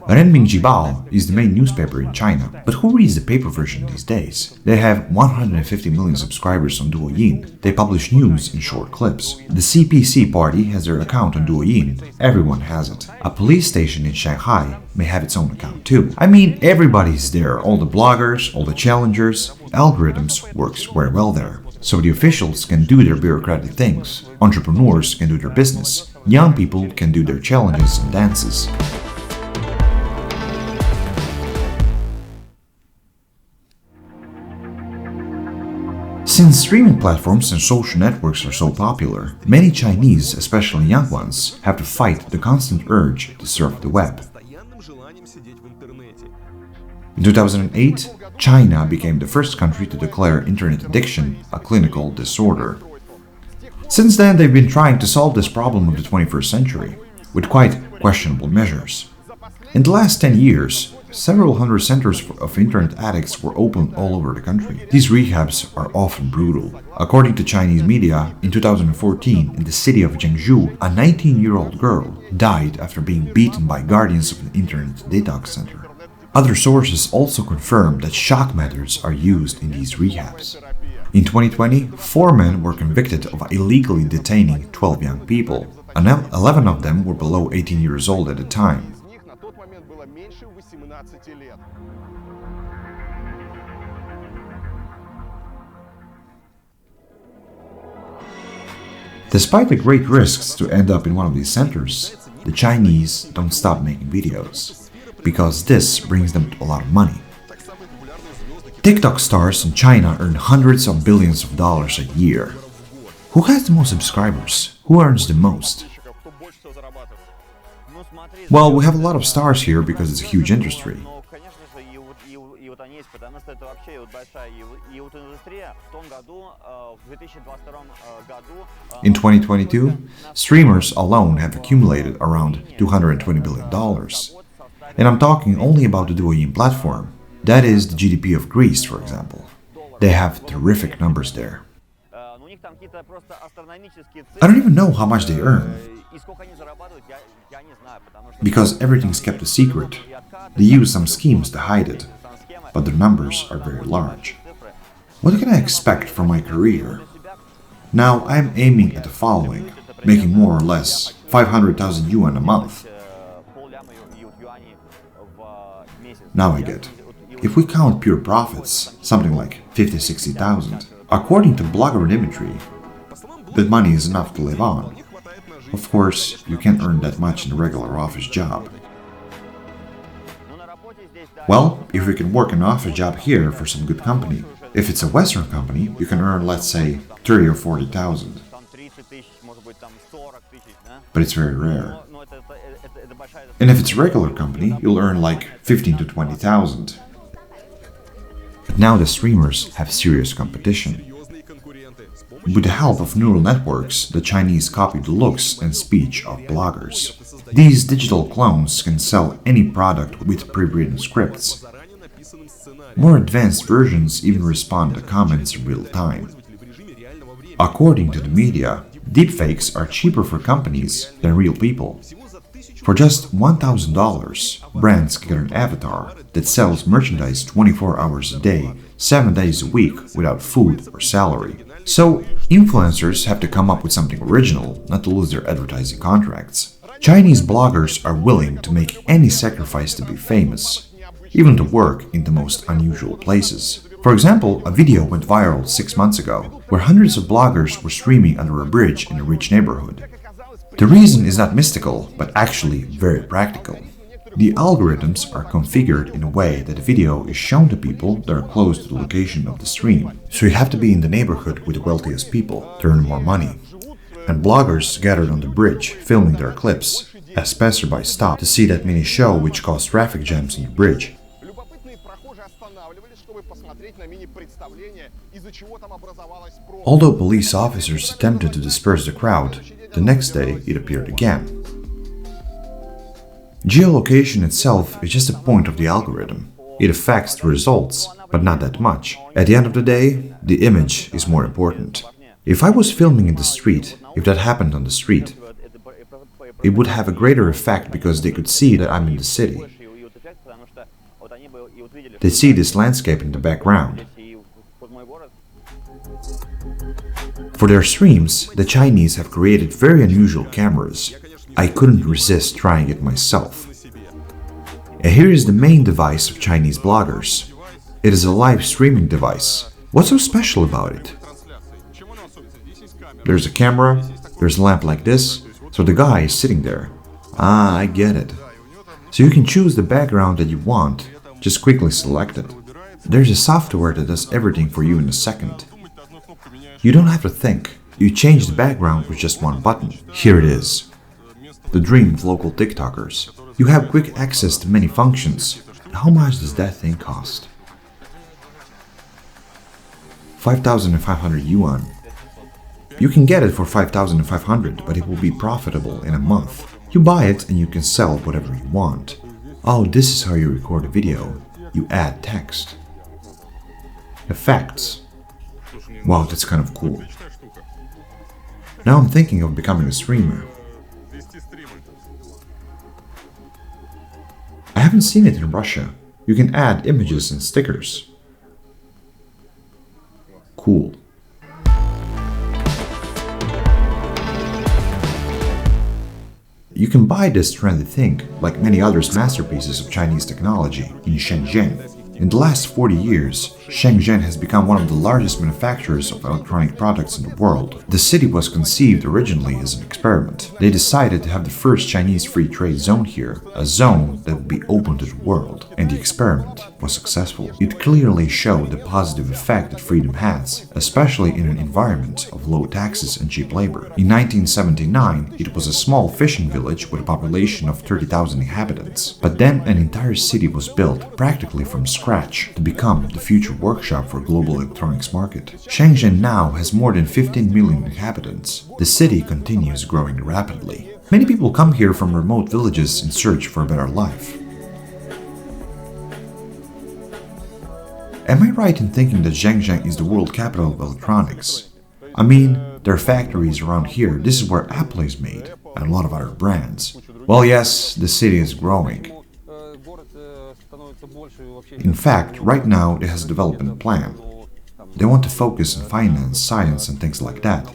Renmin Jibao is the main newspaper in China, but who reads the paper version these days? They have 150 million subscribers on Douyin. They publish news in short clips. The CPC party has their account on Douyin. Everyone has it. A police station in Shanghai may have its own account too. I mean, everybody's there. All the bloggers, all the challengers. Algorithms works very well there. So the officials can do their bureaucratic things. Entrepreneurs can do their business. Young people can do their challenges and dances. Since streaming platforms and social networks are so popular, many Chinese, especially young ones, have to fight the constant urge to surf the web. In 2008, China became the first country to declare internet addiction a clinical disorder. Since then, they've been trying to solve this problem of the 21st century, with quite questionable measures. In the last 10 years, several hundred centers of internet addicts were opened all over the country. These rehabs are often brutal. According to Chinese media, in 2014, in the city of Zhengzhou, a 19-year-old girl died after being beaten by guardians of an internet detox center. Other sources also confirm that shock methods are used in these rehabs. In 2020, 4 men were convicted of illegally detaining 12 young people, and 11 of them were below 18 years old at the time. Despite the great risks to end up in one of these centers, the Chinese don't stop making videos, because this brings them a lot of money. TikTok stars in China earn hundreds of billions of dollars a year. Who has the most subscribers? Who earns the most? Well, we have a lot of stars here because it's a huge industry. In 2022, streamers alone have accumulated around $220 billion. And I'm talking only about the Douyin platform. That is the GDP of Greece, for example. They have terrific numbers there. I don't even know how much they earn, because everything's kept a secret. They use some schemes to hide it, but their numbers are very large. What can I expect from my career? Now I'm aiming at the following, making more or less 500,000 yuan a month. Now I get. If we count pure profits, something like 50-60,000, according to blogger imagery, that money is enough to live on. Of course, you can't earn that much in a regular office job. Well, if you can work an office job here for some good company, if it's a Western company, you can earn, let's say, 30 or 40,000. But it's very rare. And if it's a regular company, you'll earn like 15 to 20,000. But now the streamers have serious competition. With the help of neural networks, the Chinese copy the looks and speech of bloggers. These digital clones can sell any product with pre-written scripts. More advanced versions even respond to comments in real time. According to the media, deepfakes are cheaper for companies than real people. For just $1,000, brands can get an avatar that sells merchandise 24 hours a day, 7 days a week without food or salary. So, influencers have to come up with something original not to lose their advertising contracts. Chinese bloggers are willing to make any sacrifice to be famous, even to work in the most unusual places. For example, a video went viral 6 months ago, where hundreds of bloggers were streaming under a bridge in a rich neighborhood. The reason is not mystical, but actually very practical. The algorithms are configured in a way that the video is shown to people that are close to the location of the stream. So you have to be in the neighborhood with the wealthiest people to earn more money. And bloggers gathered on the bridge, filming their clips, as passerby stop to see that mini show which caused traffic jams on the bridge. Although police officers attempted to disperse the crowd, the next day it appeared again. Geolocation itself is just a point of the algorithm. It affects the results, but not that much. At the end of the day, the image is more important. If I was filming in the street, if that happened on the street, it would have a greater effect because they could see that I'm in the city. They see this landscape in the background. For their streams, the Chinese have created very unusual cameras. I couldn't resist trying it myself. And here is the main device of Chinese bloggers. It is a live streaming device. What's so special about it? There's a camera, there's a lamp like this, so the guy is sitting there. Ah, I get it. So you can choose the background that you want, just quickly select it. There's a software that does everything for you in a second. You don't have to think, you change the background with just one button. Here it is. The dream of local TikTokers. You have quick access to many functions. How much does that thing cost? 5,500 yuan. You can get it for 5,500, but it will be profitable in a month. You buy it and you can sell whatever you want. Oh, this is how you record a video. You add text. Effects. Wow, that's kind of cool. Now I'm thinking of becoming a streamer. I haven't seen it in Russia. You can add images and stickers. Cool. You can buy this trendy thing, like many other masterpieces of Chinese technology, in Shenzhen. In the last 40 years, Shenzhen has become one of the largest manufacturers of electronic products in the world. The city was conceived originally as an experiment. They decided to have the first Chinese free trade zone here, a zone that would be open to the world, and the experiment was successful. It clearly showed the positive effect that freedom has, especially in an environment of low taxes and cheap labor. In 1979, it was a small fishing village with a population of 30,000 inhabitants. But then an entire city was built, practically from scratch, to become the future workshop for global electronics market. Shenzhen now has more than 15 million inhabitants. The city continues growing rapidly. Many people come here from remote villages in search for a better life. Am I right in thinking that Shenzhen is the world capital of electronics? I mean, there are factories around here. This is where Apple is made, and a lot of other brands. Well, yes, the city is growing. In fact, right now it has a development plan. They want to focus on finance, science, and things like that.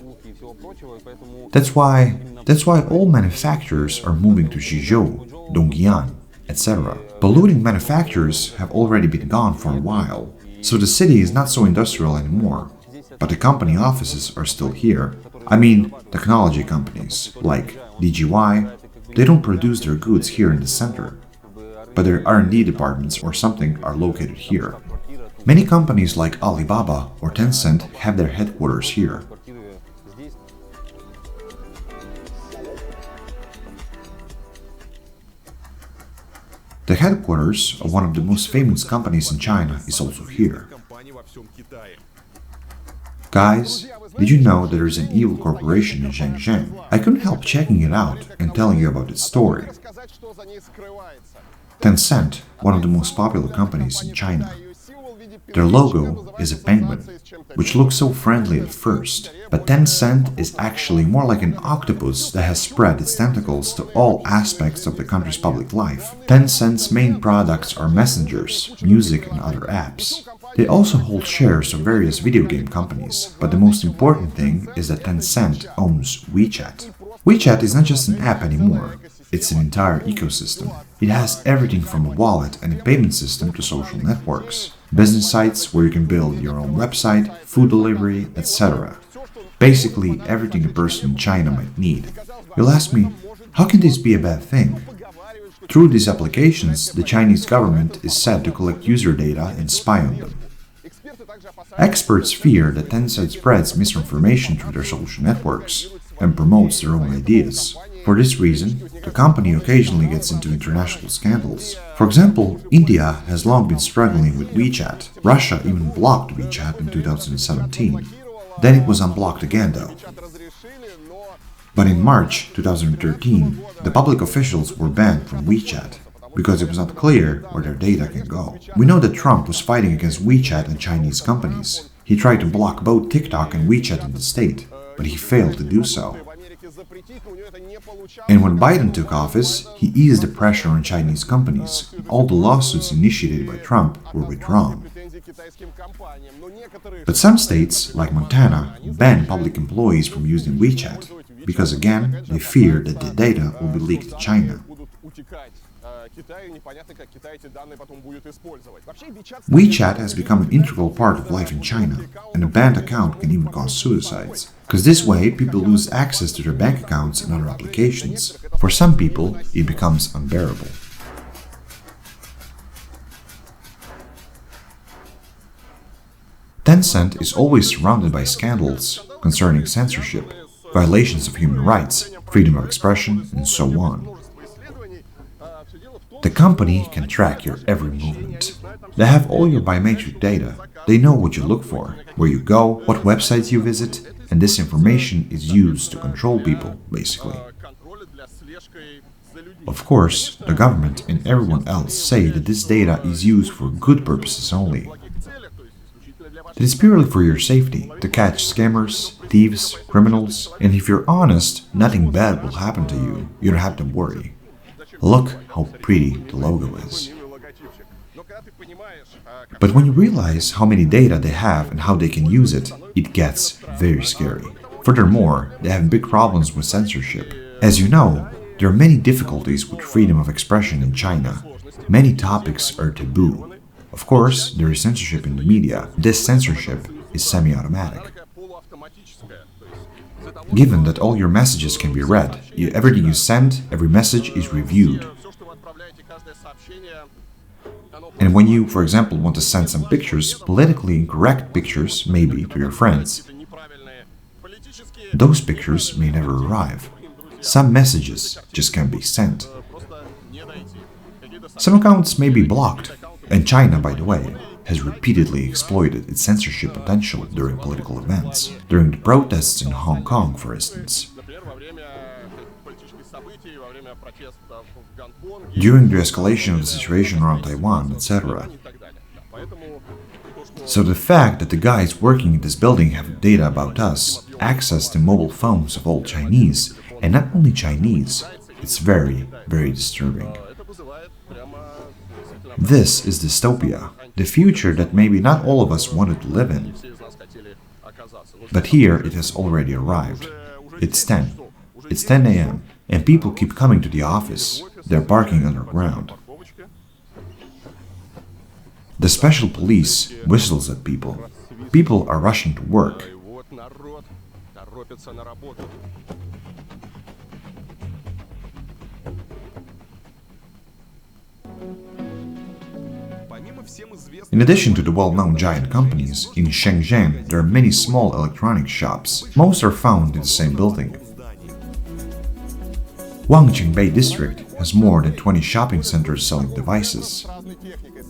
That's why all manufacturers are moving to Xizhou, Dongyan, etc. Polluting manufacturers have already been gone for a while, so the city is not so industrial anymore. But the company offices are still here. I mean, technology companies, like DGY, they don't produce their goods here in the center, but their R&D departments or something are located here. Many companies like Alibaba or Tencent have their headquarters here. The headquarters of one of the most famous companies in China is also here. Guys, did you know there is an evil corporation in Shenzhen? I couldn't help checking it out and telling you about its story. Tencent, one of the most popular companies in China. Their logo is a penguin, which looks so friendly at first, but Tencent is actually more like an octopus that has spread its tentacles to all aspects of the country's public life. Tencent's main products are messengers, music, and other apps. They also hold shares of various video game companies, but the most important thing is that Tencent owns WeChat. WeChat is not just an app anymore, it's an entire ecosystem. It has everything from a wallet and a payment system to social networks, business sites where you can build your own website, food delivery, etc. Basically everything a person in China might need. You'll ask me, how can this be a bad thing? Through these applications, the Chinese government is said to collect user data and spy on them. Experts fear that Tencent spreads misinformation through their social networks and promotes their own ideas. For this reason, the company occasionally gets into international scandals. For example, India has long been struggling with WeChat. Russia even blocked WeChat in 2017. Then it was unblocked again though. But in March 2013, the public officials were banned from WeChat because it was not clear where their data can go. We know that Trump was fighting against WeChat and Chinese companies. He tried to block both TikTok and WeChat in the state, but he failed to do so. And when Biden took office, he eased the pressure on Chinese companies. All the lawsuits initiated by Trump were withdrawn. But some states, like Montana, ban public employees from using WeChat, because again, they fear that the data will be leaked to China. WeChat has become an integral part of life in China, and a banned account can even cause suicides. Because this way, people lose access to their bank accounts and other applications. For some people, it becomes unbearable. Tencent is always surrounded by scandals concerning censorship, violations of human rights, freedom of expression, and so on. The company can track your every movement. They have all your biometric data. They know what you look for, where you go, what websites you visit, and this information is used to control people, basically. Of course, the government and everyone else say that this data is used for good purposes only. It is purely for your safety, to catch scammers, thieves, criminals, and if you're honest, nothing bad will happen to you. You don't have to worry. Look how pretty the logo is. But when you realize how many data they have and how they can use it, it gets very scary. Furthermore, they have big problems with censorship. As you know, there are many difficulties with freedom of expression in China. Many topics are taboo. Of course, there is censorship in the media. This censorship is semi-automatic. Given that all your messages can be read, everything you send, every message is reviewed. And when you, for example, want to send some pictures, politically incorrect pictures, maybe, to your friends, those pictures may never arrive. Some messages just can't be sent. Some accounts may be blocked, and China, by the way, has repeatedly exploited its censorship potential during political events, during the protests in Hong Kong, for instance. During the escalation of the situation around Taiwan, etc. So the fact that the guys working in this building have data about us, access to mobile phones of all Chinese, and not only Chinese, it's very, very disturbing. This is dystopia, the future that maybe not all of us wanted to live in. But here it has already arrived. It's 10. It's 10 a.m. and people keep coming to the office. They're parking underground. The special police whistles at people. People are rushing to work. In addition to the well-known giant companies, in Shenzhen there are many small electronic shops. Most are found in the same building. Wangjingbei district has more than 20 shopping centers selling devices.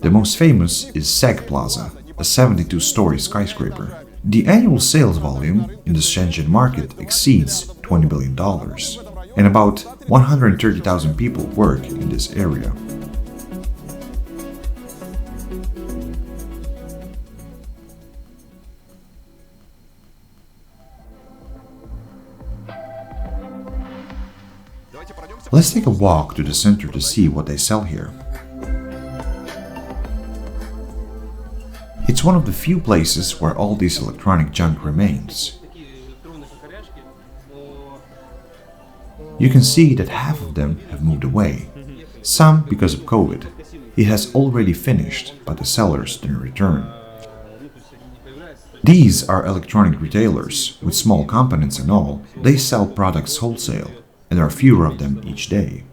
The most famous is Seg Plaza, a 72-story skyscraper. The annual sales volume in the Shenzhen market exceeds $20 billion, and about 130,000 people work in this area. Let's take a walk to the center to see what they sell here. It's one of the few places where all this electronic junk remains. You can see that half of them have moved away, some because of COVID. It has already finished, but the sellers didn't return. These are electronic retailers, with small components and all. They sell products wholesale, and there are fewer of them each day.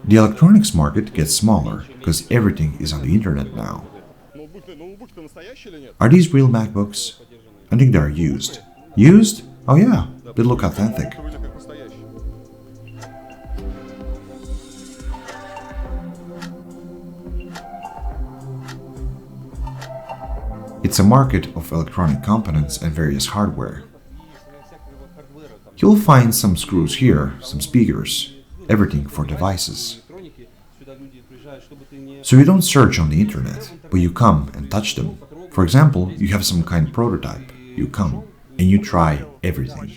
The electronics market gets smaller, because everything is on the internet now. Are these real MacBooks? I think they are used. Used? Oh yeah, they look authentic. It's a market of electronic components and various hardware. You'll find some screws here, some speakers, everything for devices. So you don't search on the internet, but you come and touch them. For example, you have some kind of prototype. You come and you try everything.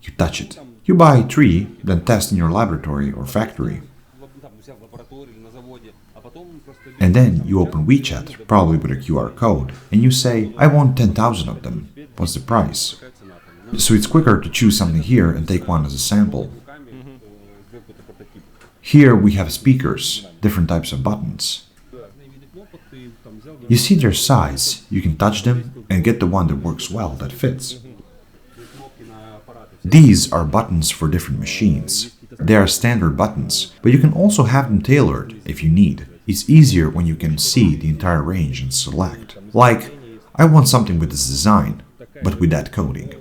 You touch it. You buy 3, then test in your laboratory or factory. And then you open WeChat, probably with a QR code, and you say, I want 10,000 of them. What's the price? So it's quicker to choose something here and take one as a sample. Here we have speakers, different types of buttons. You see their size, you can touch them and get the one that works well, that fits. These are buttons for different machines. They are standard buttons, but you can also have them tailored if you need. It's easier when you can see the entire range and select. Like, I want something with this design, but with that coding.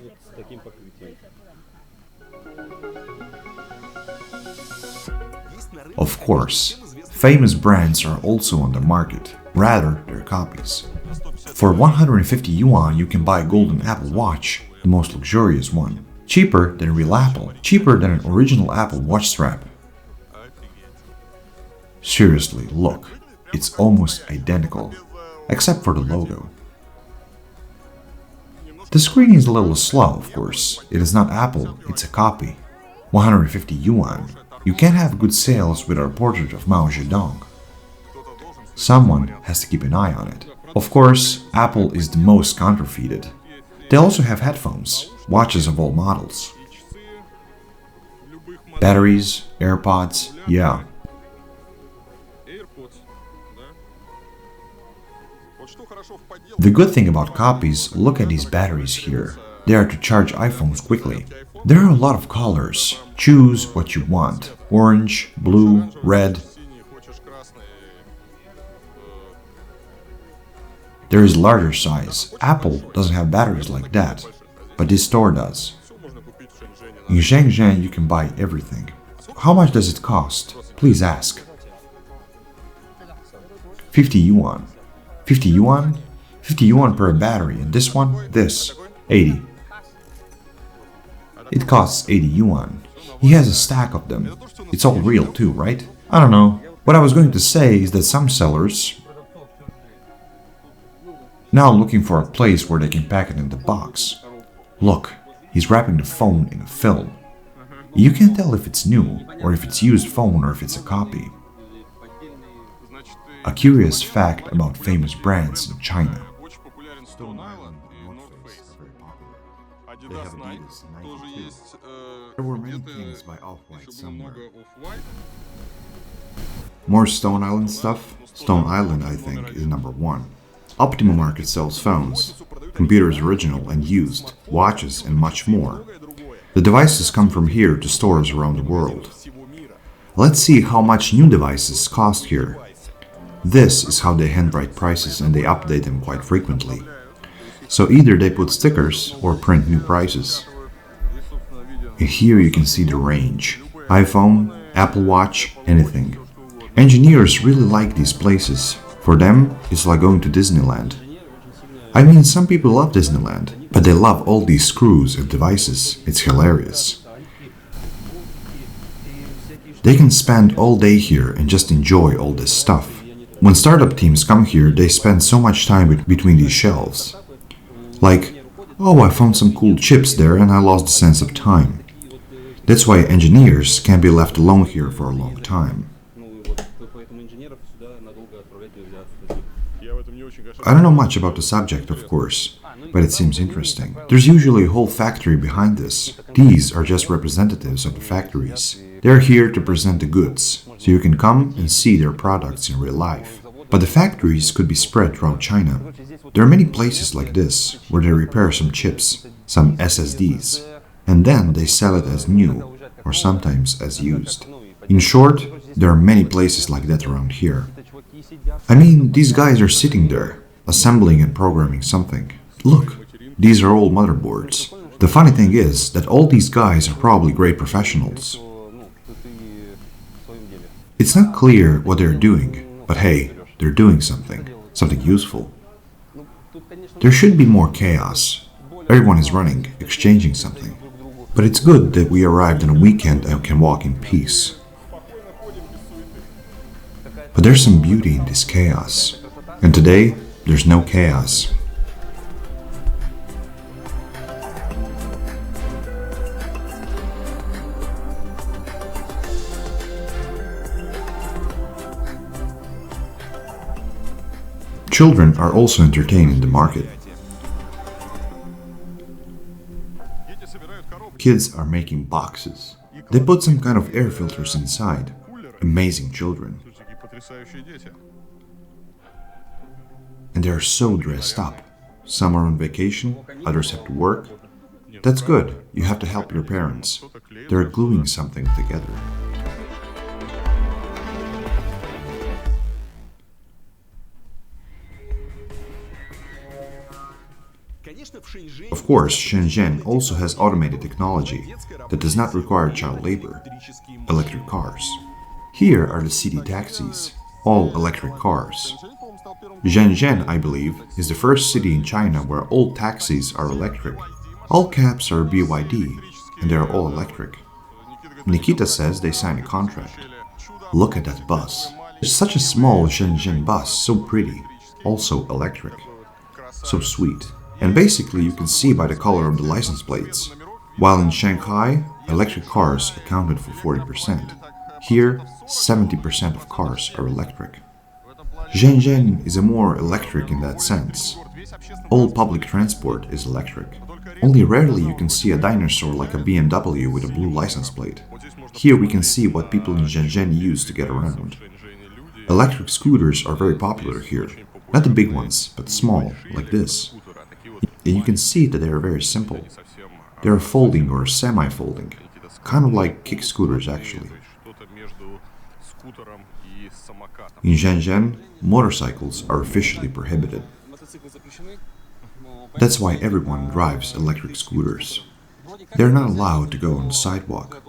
Of course, famous brands are also on the market, rather they're copies. For 150 yuan you can buy a golden Apple Watch, the most luxurious one. Cheaper than a real Apple, cheaper than an original Apple Watch strap. Seriously, look, it's almost identical, except for the logo. The screen is a little slow, of course. It is not Apple, it's a copy. 150 yuan. You can't have good sales without a portrait of Mao Zedong. Someone has to keep an eye on it. Of course, Apple is the most counterfeited. They also have headphones, watches of all models. Batteries, AirPods, yeah. The good thing about copies, look at these batteries here. They are to charge iPhones quickly. There are a lot of colors. Choose what you want. Orange, blue, red. There is larger size. Apple doesn't have batteries like that, but this store does. In Shenzhen you can buy everything. How much does it cost? Please ask. 50 yuan. 50 yuan? 50 yuan per battery, and this one? This. 80. It costs 80 yuan. He has a stack of them. It's all real too, right? I don't know. What I was going to say is that some sellers, Now looking for a place where they can pack it in the box. Look, he's wrapping the phone in a film. You can't tell if it's new, or if it's used phone, or if it's a copy. A curious fact about famous brands in China. Stone Island and North Face are very popular. They have Adidas and Nike too. There were many things by Off-White somewhere. More Stone Island stuff? Stone Island, I think, is number one. Optima Market sells phones, computers original and used, watches and much more. The devices come from here to stores around the world. Let's see how much new devices cost here. This is how they handwrite prices and they update them quite frequently. So either they put stickers or print new prices. And here you can see the range. iPhone, Apple Watch, anything. Engineers really like these places. For them, it's like going to Disneyland. I mean, some people love Disneyland, but they love all these screws and devices. It's hilarious. They can spend all day here and just enjoy all this stuff. When startup teams come here, they spend so much time between these shelves. Like, oh, I found some cool chips there and I lost the sense of time. That's why engineers can't be left alone here for a long time. I don't know much about the subject, of course, but it seems interesting. There's usually a whole factory behind this. These are just representatives of the factories. They're here to present the goods, so you can come and see their products in real life. But the factories could be spread throughout China. There are many places like this, where they repair some chips, some SSDs, and then they sell it as new, or sometimes as used. In short, there are many places like that around here. I mean, these guys are sitting there, assembling and programming something. Look, these are all motherboards. The funny thing is that all these guys are probably great professionals. It's not clear what they're doing, but hey, they're doing something useful. There should be more chaos. Everyone is running, exchanging something. But it's good that we arrived on a weekend and can walk in peace. But there's some beauty in this chaos. And today, there's no chaos. Children are also entertained in the market. Kids are making boxes. They put some kind of air filters inside. Amazing children. And they are so dressed up. Some are on vacation, others have to work. That's good, you have to help your parents. They're gluing something together. Of course, Shenzhen also has automated technology that does not require child labor, electric cars. Here are the city taxis, all electric cars. Shenzhen, I believe, is the first city in China where all taxis are electric. All cabs are BYD, and they are all electric. Nikita says they signed a contract. Look at that bus. It's such a small Shenzhen bus, so pretty, also electric. So sweet. And basically you can see by the color of the license plates. While in Shanghai, electric cars accounted for 40%. Here, 70% of cars are electric. Shenzhen is a more electric in that sense. All public transport is electric. Only rarely you can see a dinosaur like a BMW with a blue license plate. Here we can see what people in Shenzhen use to get around. Electric scooters are very popular here. Not the big ones, but small, like this. And you can see that they are very simple. They are folding or semi-folding, kind of like kick scooters actually. In Shenzhen, motorcycles are officially prohibited. That's why everyone drives electric scooters. They're not allowed to go on the sidewalk.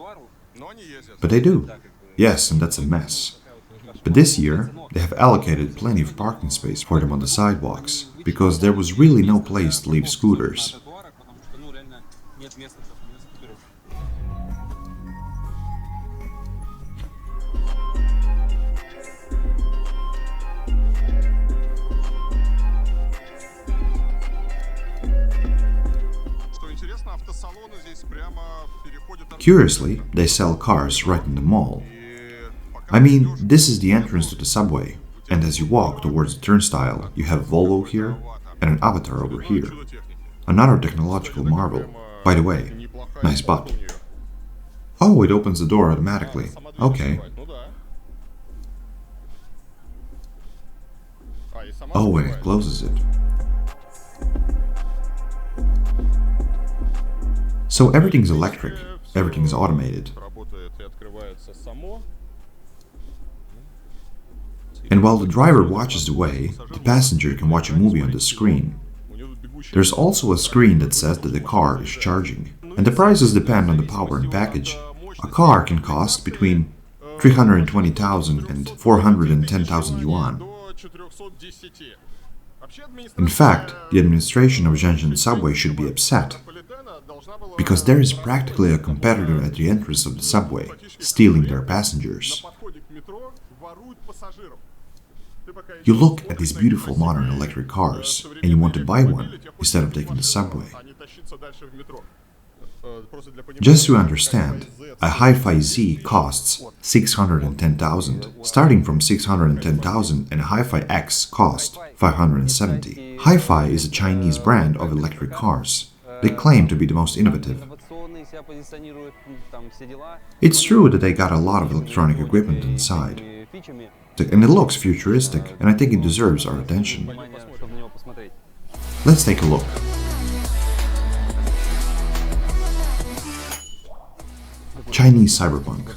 But they do. Yes, and that's a mess. But this year, they have allocated plenty of parking space for them on the sidewalks, because there was really no place to leave scooters. Curiously, they sell cars right in the mall. I mean, this is the entrance to the subway, and as you walk towards the turnstile, you have Volvo here and an Avatar over here. Another technological marvel. By the way, nice butt. Oh, it opens the door automatically. Okay. Oh, and it closes it. So everything's electric, everything's automated. And while the driver watches the way, the passenger can watch a movie on the screen. There's also a screen that says that the car is charging. And the prices depend on the power and package. A car can cost between 320,000 and 410,000 yuan. In fact, the administration of Shenzhen subway should be upset, because there is practically a competitor at the entrance of the subway, stealing their passengers. You look at these beautiful modern electric cars, and you want to buy one instead of taking the subway. Just to understand, a Hi-Fi Z costs 610,000, starting from 610,000, and a Hi-Fi X costs 570. Hi-Fi is a Chinese brand of electric cars. They claim to be the most innovative. It's true that they got a lot of electronic equipment inside, and it looks futuristic, and I think it deserves our attention. Let's take a look. Chinese cyberpunk.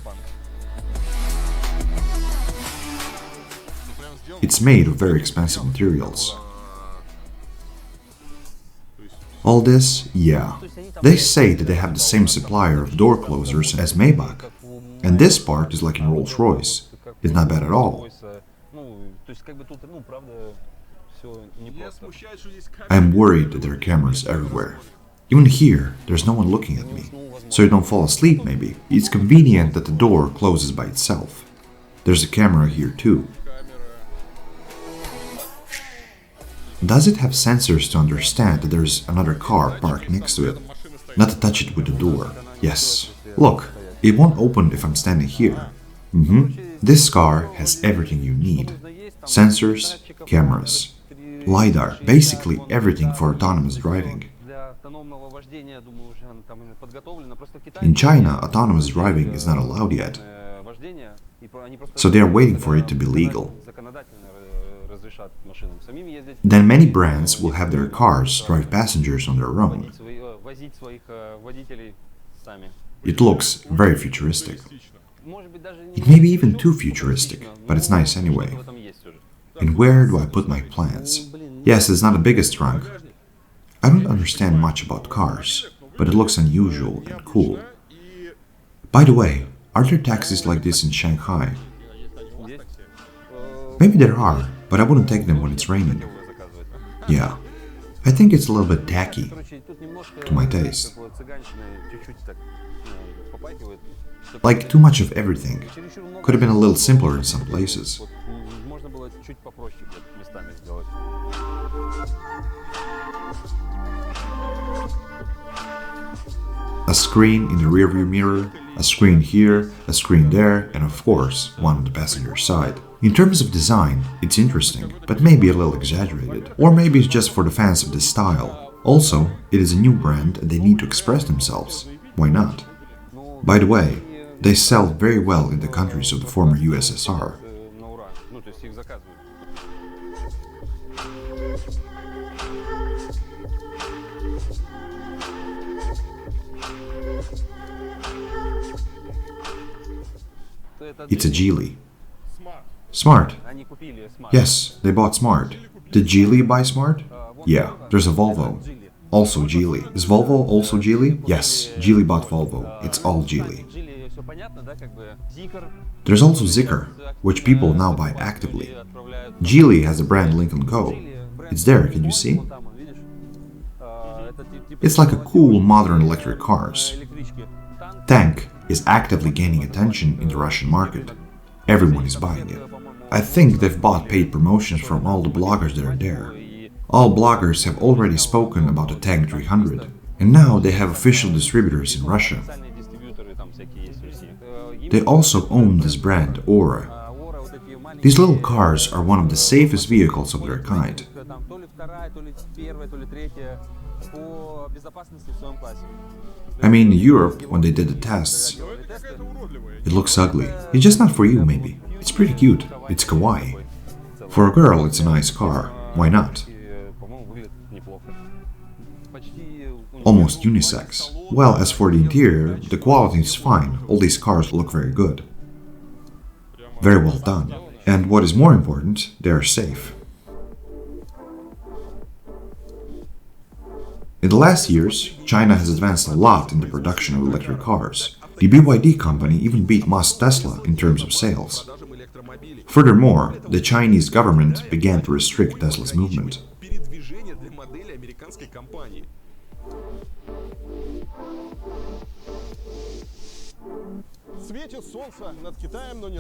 It's made of very expensive materials. All this, yeah. They say that they have the same supplier of door closers as Maybach. And this part is like in Rolls-Royce. It's not bad at all. I'm worried that there are cameras everywhere. Even here, there's no one looking at me. So you don't fall asleep, maybe. It's convenient that the door closes by itself. There's a camera here too. Does it have sensors to understand that there's another car parked next to it? Not to touch it with the door. Yes. Look, it won't open if I'm standing here. This car has everything you need. Sensors, cameras, LiDAR, basically everything for autonomous driving. In China, autonomous driving is not allowed yet, so they are waiting for it to be legal. Then many brands will have their cars drive passengers on their own. It looks very futuristic. It may be even too futuristic, but it's nice anyway. And where do I put my plants? Yes, it's not the biggest trunk. I don't understand much about cars, but it looks unusual and cool. By the way, are there taxis like this in Shanghai? Maybe there are, but I wouldn't take them when it's raining. Yeah, I think it's a little bit tacky, to my taste. Like too much of everything. Could have been a little simpler in some places. A screen in the rearview mirror, a screen here, a screen there, and of course, one on the passenger side. In terms of design, it's interesting, but maybe a little exaggerated. Or maybe it's just for the fans of this style. Also, it is a new brand and they need to express themselves. Why not? By the way, they sell very well in the countries of the former USSR. It's a Geely. Smart. Yes, they bought Smart. Did Geely buy Smart? Yeah, there's a Volvo. Also Geely. Is Volvo also Geely? Yes, Geely bought Volvo. It's all Geely. There's also Zikr, which people now buy actively. Geely has the brand Lincoln Co. It's there, can you see? It's like a cool modern electric cars. Tank is actively gaining attention in the Russian market. Everyone is buying it. I think they've bought paid promotions from all the bloggers that are there. All bloggers have already spoken about the Tank 300, and now they have official distributors in Russia. They also own this brand, Aura. These little cars are one of the safest vehicles of their kind. I mean, in Europe, when they did the tests, it looks ugly. It's just not for you, maybe. It's pretty cute. It's kawaii. For a girl, it's a nice car. Why not? Almost unisex. Well, as for the interior, the quality is fine. All these cars look very good. Very well done. And what is more important, they are safe. In the last years, China has advanced a lot in the production of electric cars. The BYD company even beat Musk's Tesla in terms of sales. Furthermore, the Chinese government began to restrict Tesla's movement.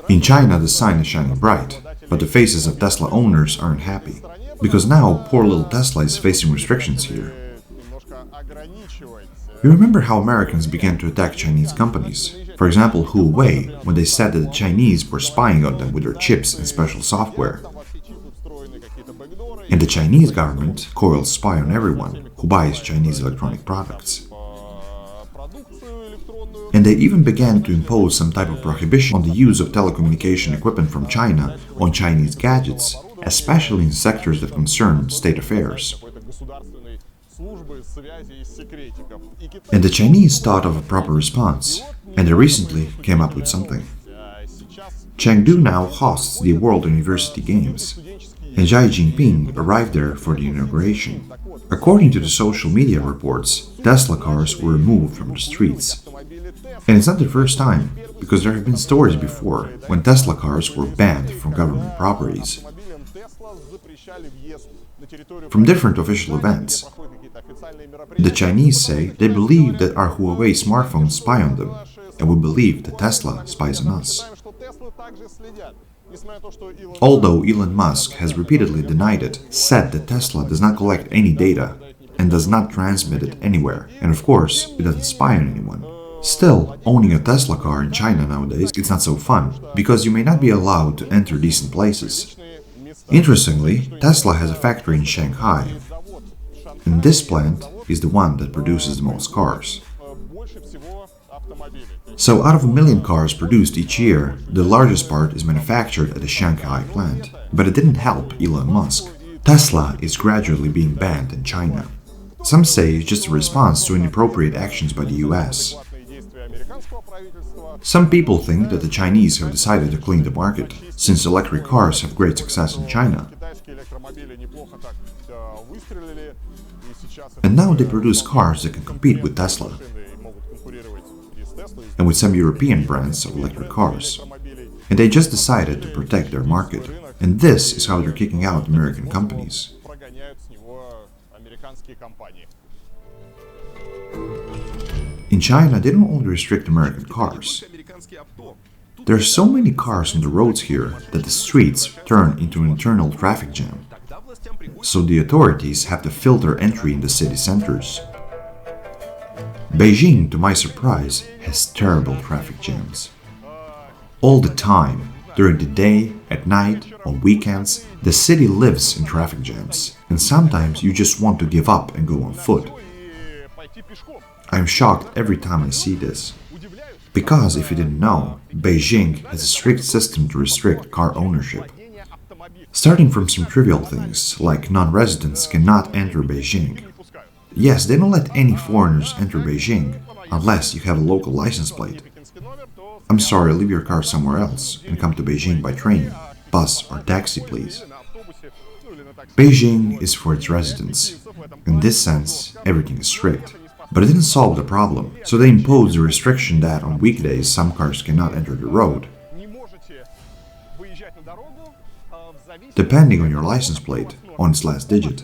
In China, the sun is shining bright, but the faces of Tesla owners aren't happy, because now poor little Tesla is facing restrictions here. You remember how Americans began to attack Chinese companies? For example, Huawei, when they said that the Chinese were spying on them with their chips and special software. And the Chinese government coils spy on everyone who buys Chinese electronic products. And they even began to impose some type of prohibition on the use of telecommunication equipment from China on Chinese gadgets, especially in sectors that concern state affairs. And the Chinese thought of a proper response, and they recently came up with something. Chengdu now hosts the World University Games, and Xi Jinping arrived there for the inauguration. According to the social media reports, Tesla cars were removed from the streets. And it's not the first time, because there have been stories before when Tesla cars were banned from government properties. From different official events, the Chinese say they believe that our Huawei smartphones spy on them, and we believe that Tesla spies on us. Although Elon Musk has repeatedly denied it, said that Tesla does not collect any data and does not transmit it anywhere, and of course, it doesn't spy on anyone. Still, owning a Tesla car in China nowadays, it's not so fun, because you may not be allowed to enter decent places. Interestingly, Tesla has a factory in Shanghai, and this plant is the one that produces the most cars. So out of 1 million cars produced each year, the largest part is manufactured at the Shanghai plant. But it didn't help Elon Musk. Tesla is gradually being banned in China. Some say it's just a response to inappropriate actions by the US. Some people think that the Chinese have decided to clean the market, since electric cars have great success in China. And now they produce cars that can compete with Tesla and with some European brands of electric cars. And they just decided to protect their market. And this is how they're kicking out American companies. In China, they don't only restrict American cars. There are so many cars on the roads here that the streets turn into an internal traffic jam. So the authorities have to filter entry in the city centers. Beijing, to my surprise, has terrible traffic jams. All the time, during the day, at night, on weekends, the city lives in traffic jams, and sometimes you just want to give up and go on foot. I'm shocked every time I see this. Because if you didn't know, Beijing has a strict system to restrict car ownership. Starting from some trivial things, like non-residents cannot enter Beijing. Yes, they don't let any foreigners enter Beijing, unless you have a local license plate. I'm sorry, leave your car somewhere else and come to Beijing by train, bus or taxi, please. Beijing is for its residents. In this sense, everything is strict. But it didn't solve the problem, so they imposed a restriction that on weekdays some cars cannot enter the road, depending on your license plate, on its last digit.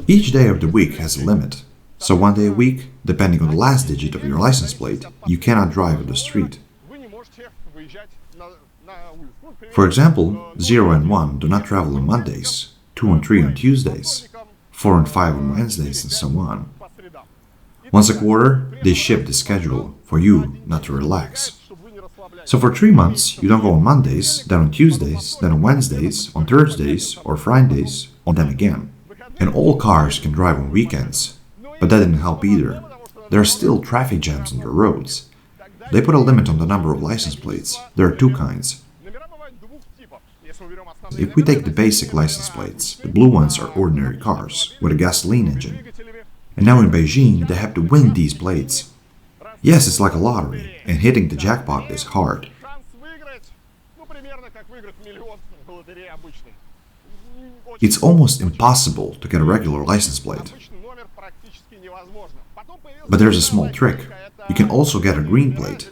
Each day of the week has a limit, so one day a week, depending on the last digit of your license plate, you cannot drive on the street. For example, 0 and 1 do not travel on Mondays, 2 and 3 on Tuesdays, 4 and 5 on Wednesdays, and so on. Once a quarter, they shift the schedule for you not to relax. So for 3 months, you don't go on Mondays, then on Tuesdays, then on Wednesdays, on Thursdays or Fridays, and then again. And all cars can drive on weekends. But that didn't help either. There are still traffic jams on the roads. They put a limit on the number of license plates. There are 2 kinds. If we take the basic license plates, the blue ones are ordinary cars with a gasoline engine. And now in Beijing, they have to win these plates. Yes, it's like a lottery, and hitting the jackpot is hard. It's almost impossible to get a regular license plate. But there's a small trick. You can also get a green plate.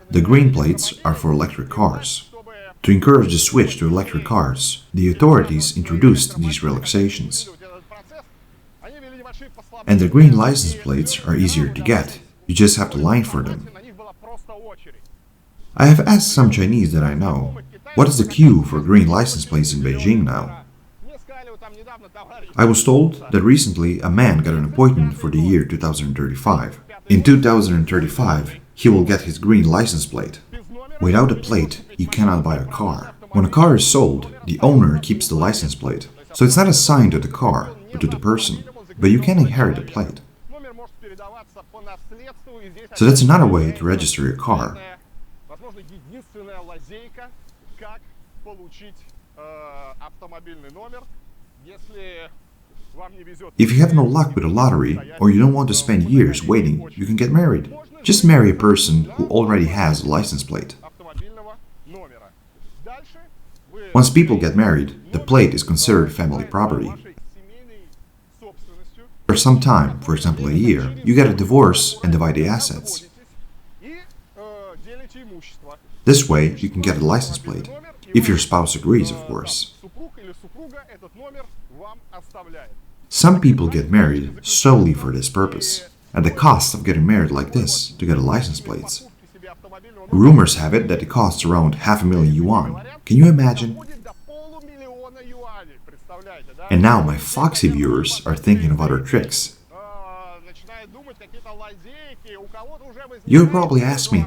The green plates are for electric cars. To encourage the switch to electric cars, the authorities introduced these relaxations. And the green license plates are easier to get. You just have to line for them. I have asked some Chinese that I know, what is the queue for green license plates in Beijing now? I was told that recently a man got an appointment for the year 2035. In 2035, he will get his green license plate. Without a plate, you cannot buy a car. When a car is sold, the owner keeps the license plate. So it's not assigned to the car, but to the person. But you can inherit a plate. So that's another way to register your car. If you have no luck with a lottery, or you don't want to spend years waiting, you can get married. Just marry a person who already has a license plate. Once people get married, the plate is considered family property. For some time, for example a year, you get a divorce and divide the assets. This way, you can get a license plate, if your spouse agrees, of course. Some people get married solely for this purpose, at the cost of getting married like this to get a license plate. Rumors have it that it costs around $500,000 yuan. Can you imagine? And now my foxy viewers are thinking of other tricks. You would probably ask me,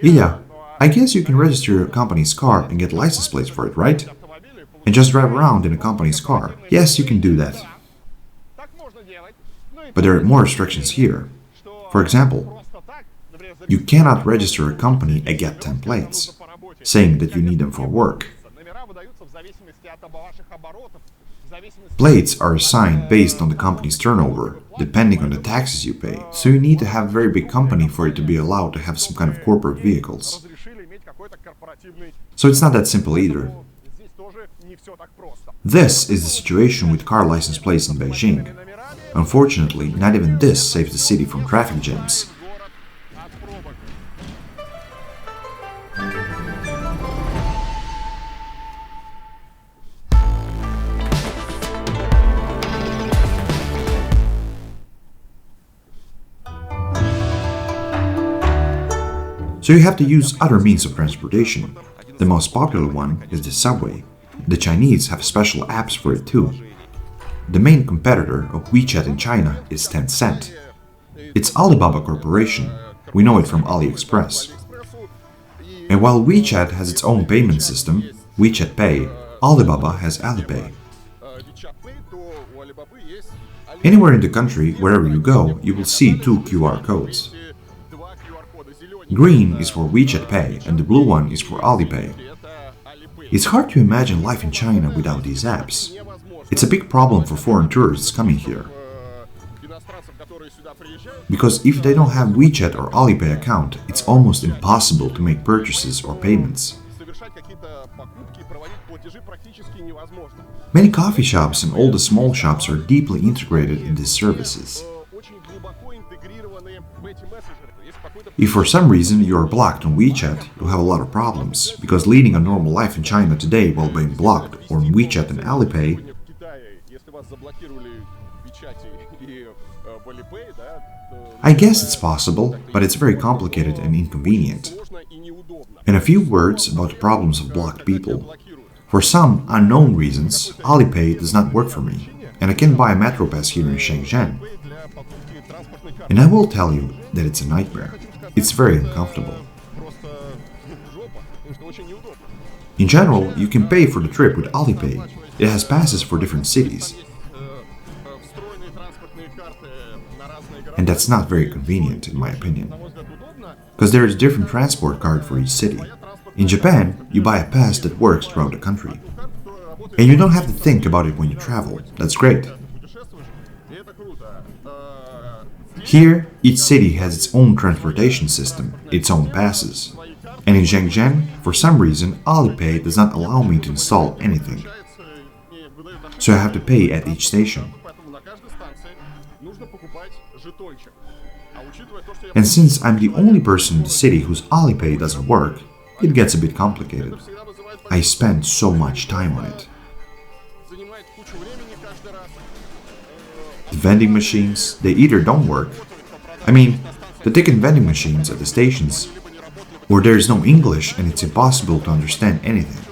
Ilya, I guess you can register your company's car and get license plates for it, right? And just drive around in a company's car. Yes, you can do that. But there are more restrictions here. For example, you cannot register a company and get 10 plates, saying that you need them for work. Plates are assigned based on the company's turnover, depending on the taxes you pay. So you need to have a very big company for it to be allowed to have some kind of corporate vehicles. So it's not that simple either. This is the situation with car license plates in Beijing. Unfortunately, not even this saves the city from traffic jams. So you have to use other means of transportation. The most popular one is the subway. The Chinese have special apps for it too. The main competitor of WeChat in China is Tencent. It's Alibaba Corporation. We know it from AliExpress. And while WeChat has its own payment system, WeChat Pay, Alibaba has Alipay. Anywhere in the country, wherever you go, you will see 2 QR codes. Green is for WeChat Pay and the blue one is for Alipay. It's hard to imagine life in China without these apps. It's a big problem for foreign tourists coming here. Because if they don't have WeChat or Alipay account, it's almost impossible to make purchases or payments. Many coffee shops and all the small shops are deeply integrated in these services. If for some reason you are blocked on WeChat, you'll have a lot of problems, because leading a normal life in China today while being blocked on WeChat and Alipay, I guess it's possible, but it's very complicated and inconvenient. And a few words about the problems of blocked people. For some unknown reasons, Alipay does not work for me, and I can't buy a metro pass here in Shenzhen. And I will tell you that it's a nightmare. It's very uncomfortable. In general, you can pay for the trip with Alipay. It has passes for different cities. And that's not very convenient, in my opinion. Because there is a different transport card for each city. In Japan, you buy a pass that works throughout the country. And you don't have to think about it when you travel. That's great. Here, each city has its own transportation system, its own passes. And in Shenzhen, for some reason, Alipay does not allow me to install anything. So I have to pay at each station. And since I'm the only person in the city whose Alipay doesn't work, it gets a bit complicated. I spend so much time on it. The vending machines, they either don't work, I mean, the ticket vending machines at the stations, or there is no English and it's impossible to understand anything.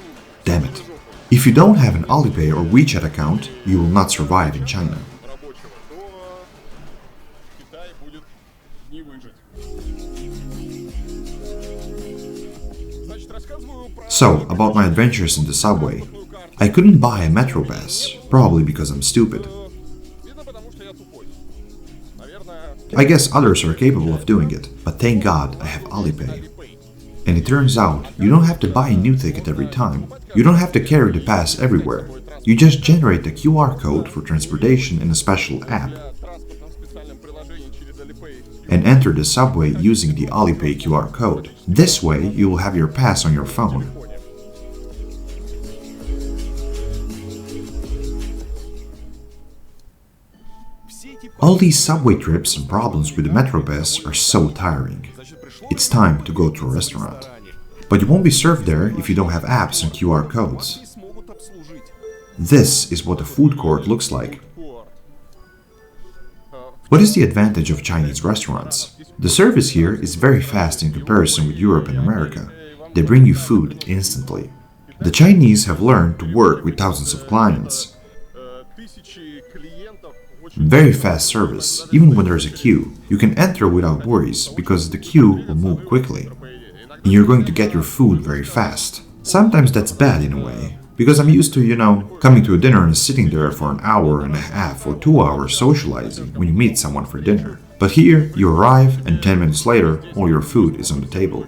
Damn it. If you don't have an Alipay or WeChat account, you will not survive in China. So, about my adventures in the subway. I couldn't buy a metro pass, probably because I'm stupid. I guess others are capable of doing it, but thank God I have Alipay. And it turns out, you don't have to buy a new ticket every time. You don't have to carry the pass everywhere. You just generate the QR code for transportation in a special app and enter the subway using the Alipay QR code. This way, you will have your pass on your phone. All these subway trips and problems with the metro pass are so tiring. It's time to go to a restaurant. But you won't be served there if you don't have apps and QR codes. This is what a food court looks like. What is the advantage of Chinese restaurants? The service here is very fast in comparison with Europe and America. They bring you food instantly. The Chinese have learned to work with thousands of clients. Very fast service, even when there's a queue. You can enter without worries because the queue will move quickly. And you're going to get your food very fast. Sometimes that's bad in a way, because I'm used to, coming to a dinner and sitting there for an hour and a half or 2 hours socializing when you meet someone for dinner. But here, you arrive and 10 minutes later, all your food is on the table.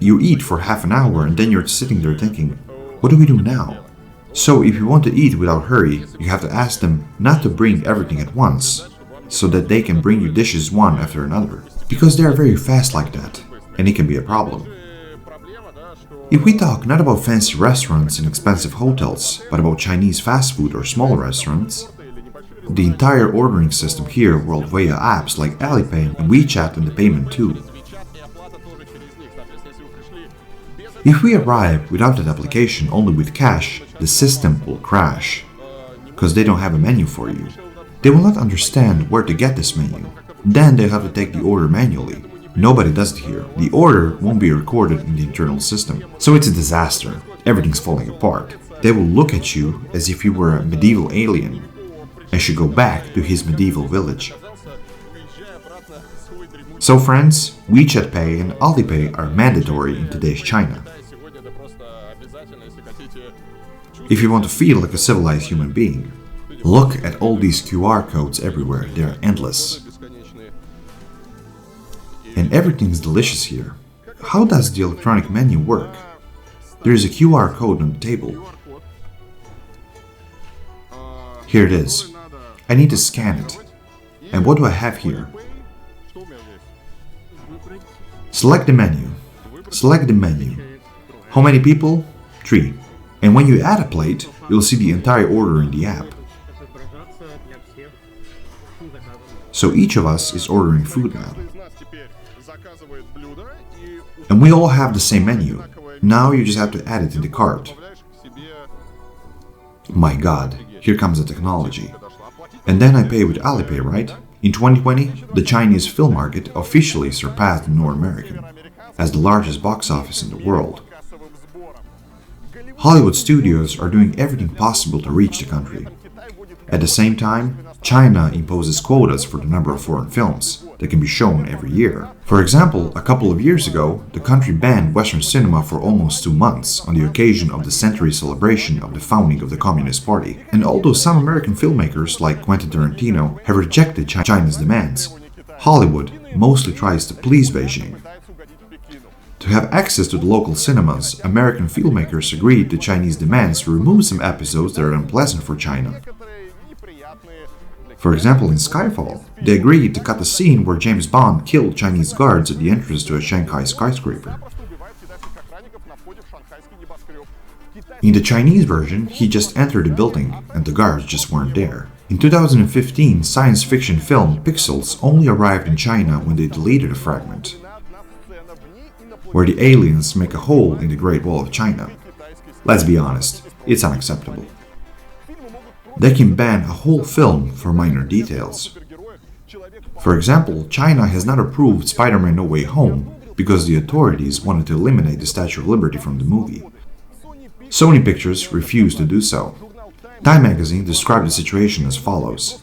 You eat for half an hour and then you're sitting there thinking, what do we do now? So if you want to eat without hurry, you have to ask them not to bring everything at once, so that they can bring you dishes one after another. Because they are very fast like that, and it can be a problem. If we talk not about fancy restaurants and expensive hotels, but about Chinese fast food or small restaurants, the entire ordering system here worked via apps like Alipay and WeChat and the payment too. If we arrive without that application only with cash, the system will crash, because they don't have a menu for you. They will not understand where to get this menu. Then they have to take the order manually. Nobody does it here. The order won't be recorded in the internal system. So it's a disaster. Everything's falling apart. They will look at you as if you were a medieval alien and should go back to his medieval village. So friends, WeChat Pay and Alipay are mandatory in today's China. If you want to feel like a civilized human being, look at all these QR codes everywhere, they are endless. And everything's delicious here. How does the electronic menu work? There is a QR code on the table. Here it is. I need to scan it. And what do I have here? Select the menu. Select the menu. How many people? 3. And when you add a plate, you'll see the entire order in the app. So each of us is ordering food now. And we all have the same menu. Now you just have to add it in the cart. My God, here comes the technology. And then I pay with Alipay, right? In 2020, the Chinese film market officially surpassed the North American as the largest box office in the world. Hollywood studios are doing everything possible to reach the country. At the same time, China imposes quotas for the number of foreign films that can be shown every year. For example, a couple of years ago, the country banned Western cinema for almost 2 months on the occasion of the century celebration of the founding of the Communist Party. And although some American filmmakers like Quentin Tarantino have rejected China's demands, Hollywood mostly tries to please Beijing. To have access to the local cinemas, American filmmakers agreed to Chinese demands to remove some episodes that are unpleasant for China. For example, in Skyfall, they agreed to cut the scene where James Bond killed Chinese guards at the entrance to a Shanghai skyscraper. In the Chinese version, he just entered the building and the guards just weren't there. In 2015, science fiction film Pixels only arrived in China when they deleted a fragment, where the aliens make a hole in the Great Wall of China. Let's be honest, it's unacceptable. They can ban a whole film for minor details. For example, China has not approved Spider-Man No Way Home because the authorities wanted to eliminate the Statue of Liberty from the movie. Sony Pictures refused to do so. Time magazine described the situation as follows: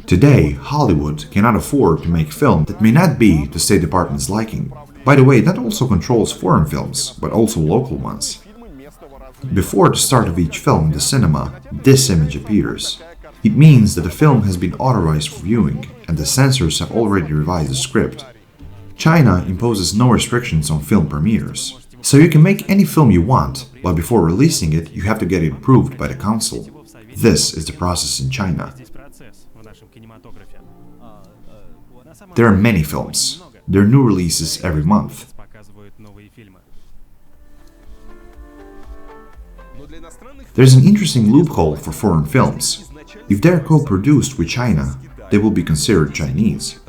"Today, Hollywood cannot afford to make film that may not be the State Department's liking." By the way, that also controls foreign films, but also local ones. Before the start of each film in the cinema, this image appears. It means that the film has been authorized for viewing, and the censors have already revised the script. China imposes no restrictions on film premieres, so you can make any film you want, but before releasing it, you have to get it approved by the council. This is the process in China. There are many films. There are new releases every month. There's an interesting loophole for foreign films. If they're co-produced with China, they will be considered Chinese.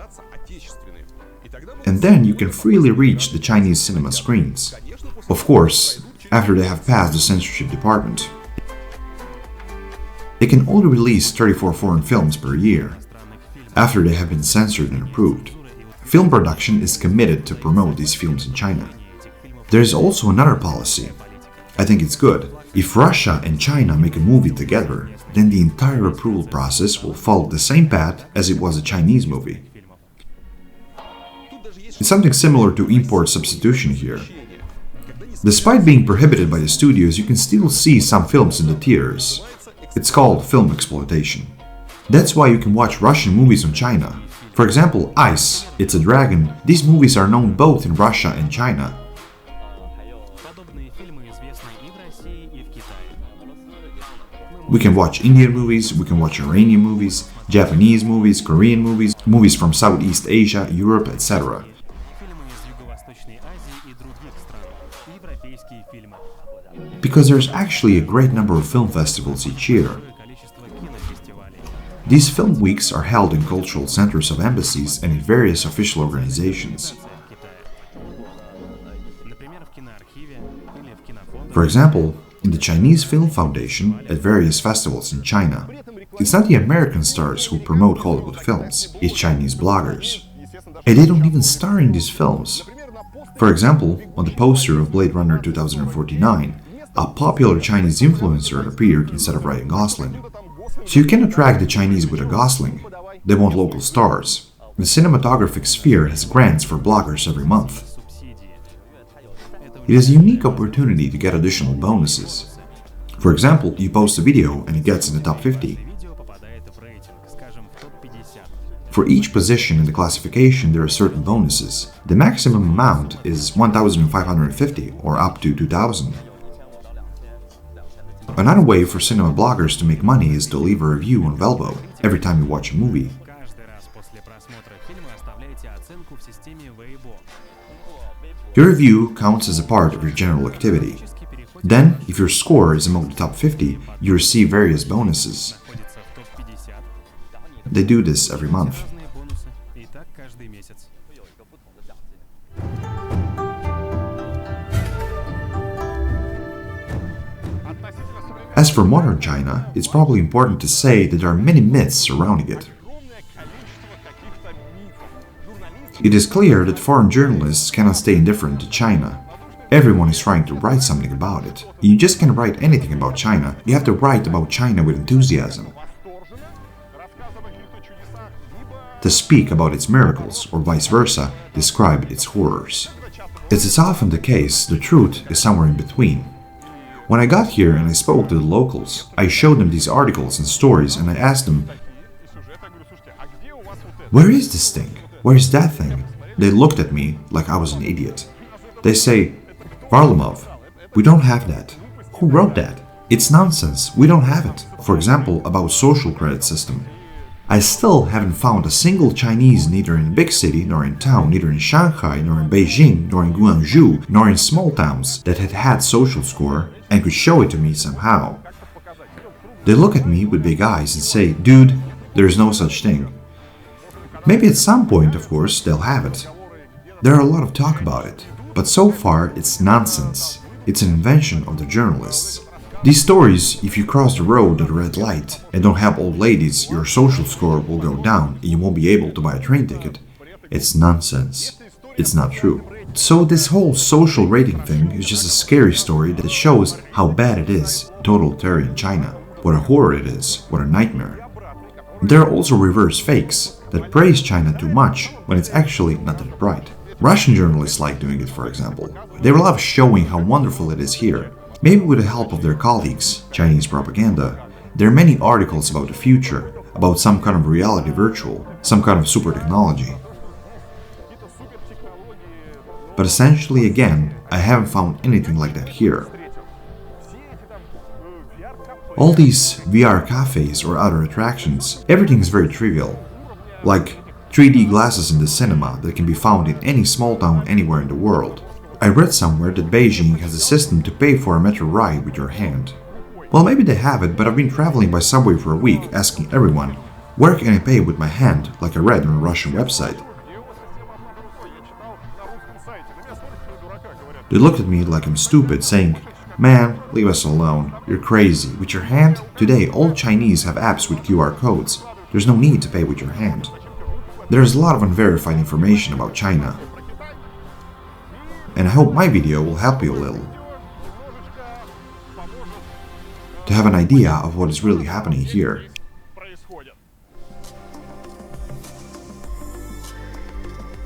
And then you can freely reach the Chinese cinema screens. Of course, after they have passed the censorship department. They can only release 34 foreign films per year, after they have been censored and approved. Film production is committed to promote these films in China. There is also another policy. I think it's good. If Russia and China make a movie together, then the entire approval process will follow the same path as it was a Chinese movie. It's something similar to import substitution here. Despite being prohibited by the studios, you can still see some films in the theaters. It's called film exploitation. That's why you can watch Russian movies on China. For example, Ice, It's a Dragon. These movies are known both in Russia and China. We can watch Indian movies, we can watch Iranian movies, Japanese movies, Korean movies, movies from Southeast Asia, Europe, etc. Because there's actually a great number of film festivals each year. These film weeks are held in cultural centers of embassies and in various official organizations. For example, in the Chinese Film Foundation at various festivals in China, it's not the American stars who promote Hollywood films, it's Chinese bloggers. And they don't even star in these films. For example, on the poster of Blade Runner 2049, a popular Chinese influencer appeared instead of Ryan Gosling. So you can attract the Chinese with a Gosling. They want local stars. The cinematographic sphere has grants for bloggers every month. It is a unique opportunity to get additional bonuses. For example, you post a video and it gets in the top 50. For each position in the classification, there are certain bonuses. The maximum amount is 1,550 or up to 2,000. Another way for cinema bloggers to make money is to leave a review on Velvo every time you watch a movie. Your review counts as a part of your general activity. Then, if your score is among the top 50, you receive various bonuses. They do this every month. As for modern China, it's probably important to say that there are many myths surrounding it. It is clear that foreign journalists cannot stay indifferent to China. Everyone is trying to write something about it. You just can't write anything about China, you have to write about China with enthusiasm. to speak about its miracles or vice versa, describe its horrors. As is often the case, the truth is somewhere in between. When I got here and I spoke to the locals, I showed them these articles and stories and I asked them, "Where is this thing? Where is that thing?" They looked at me like I was an idiot. They say, "Varlamov, we don't have that. Who wrote that? It's nonsense, we don't have it." For example, about social credit system. I still haven't found a single Chinese neither in big city nor in town, neither in Shanghai nor in Beijing nor in Guangzhou nor in small towns that had social score and could show it to me somehow. They look at me with big eyes and say, "Dude, there is no such thing." Maybe at some point, of course, they'll have it. There are a lot of talk about it, but so far it's nonsense. It's an invention of the journalists. These stories, if you cross the road at a red light and don't have old ladies, your social score will go down and you won't be able to buy a train ticket. It's nonsense. It's not true. So this whole social rating thing is just a scary story that shows how bad it is, totalitarian China. What a horror it is, what a nightmare. There are also reverse fakes that praise China too much when it's actually not that bright. Russian journalists like doing it, for example. They love showing how wonderful it is here. Maybe with the help of their colleagues, Chinese propaganda. There are many articles about the future, about some kind of reality virtual, some kind of super technology. But essentially, again, I haven't found anything like that here. All these VR cafes or other attractions, everything is very trivial. Like 3D glasses in the cinema that can be found in any small town anywhere in the world. I read somewhere that Beijing has a system to pay for a metro ride with your hand. Well, maybe they have it, but I've been traveling by subway for a week asking everyone, where can I pay with my hand, like I read on a Russian website. They looked at me like I'm stupid, saying, "Man, leave us alone, you're crazy. With your hand? Today all Chinese have apps with QR codes. There's no need to pay with your hand." There's a lot of unverified information about China. And I hope my video will help you a little to have an idea of what is really happening here.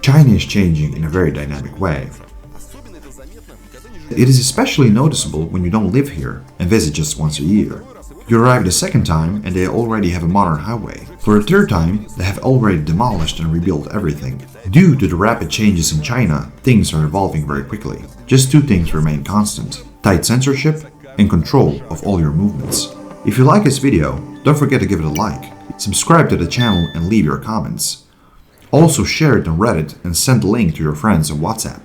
China is changing in a very dynamic way. It is especially noticeable when you don't live here and visit just once a year. You arrive the second time and they already have a modern highway. For a third time, they have already demolished and rebuilt everything. Due to the rapid changes in China, things are evolving very quickly. Just two things remain constant: tight censorship and control of all your movements. If you like this video, don't forget to give it a like, subscribe to the channel and leave your comments. Also share it on Reddit and send the link to your friends on WhatsApp.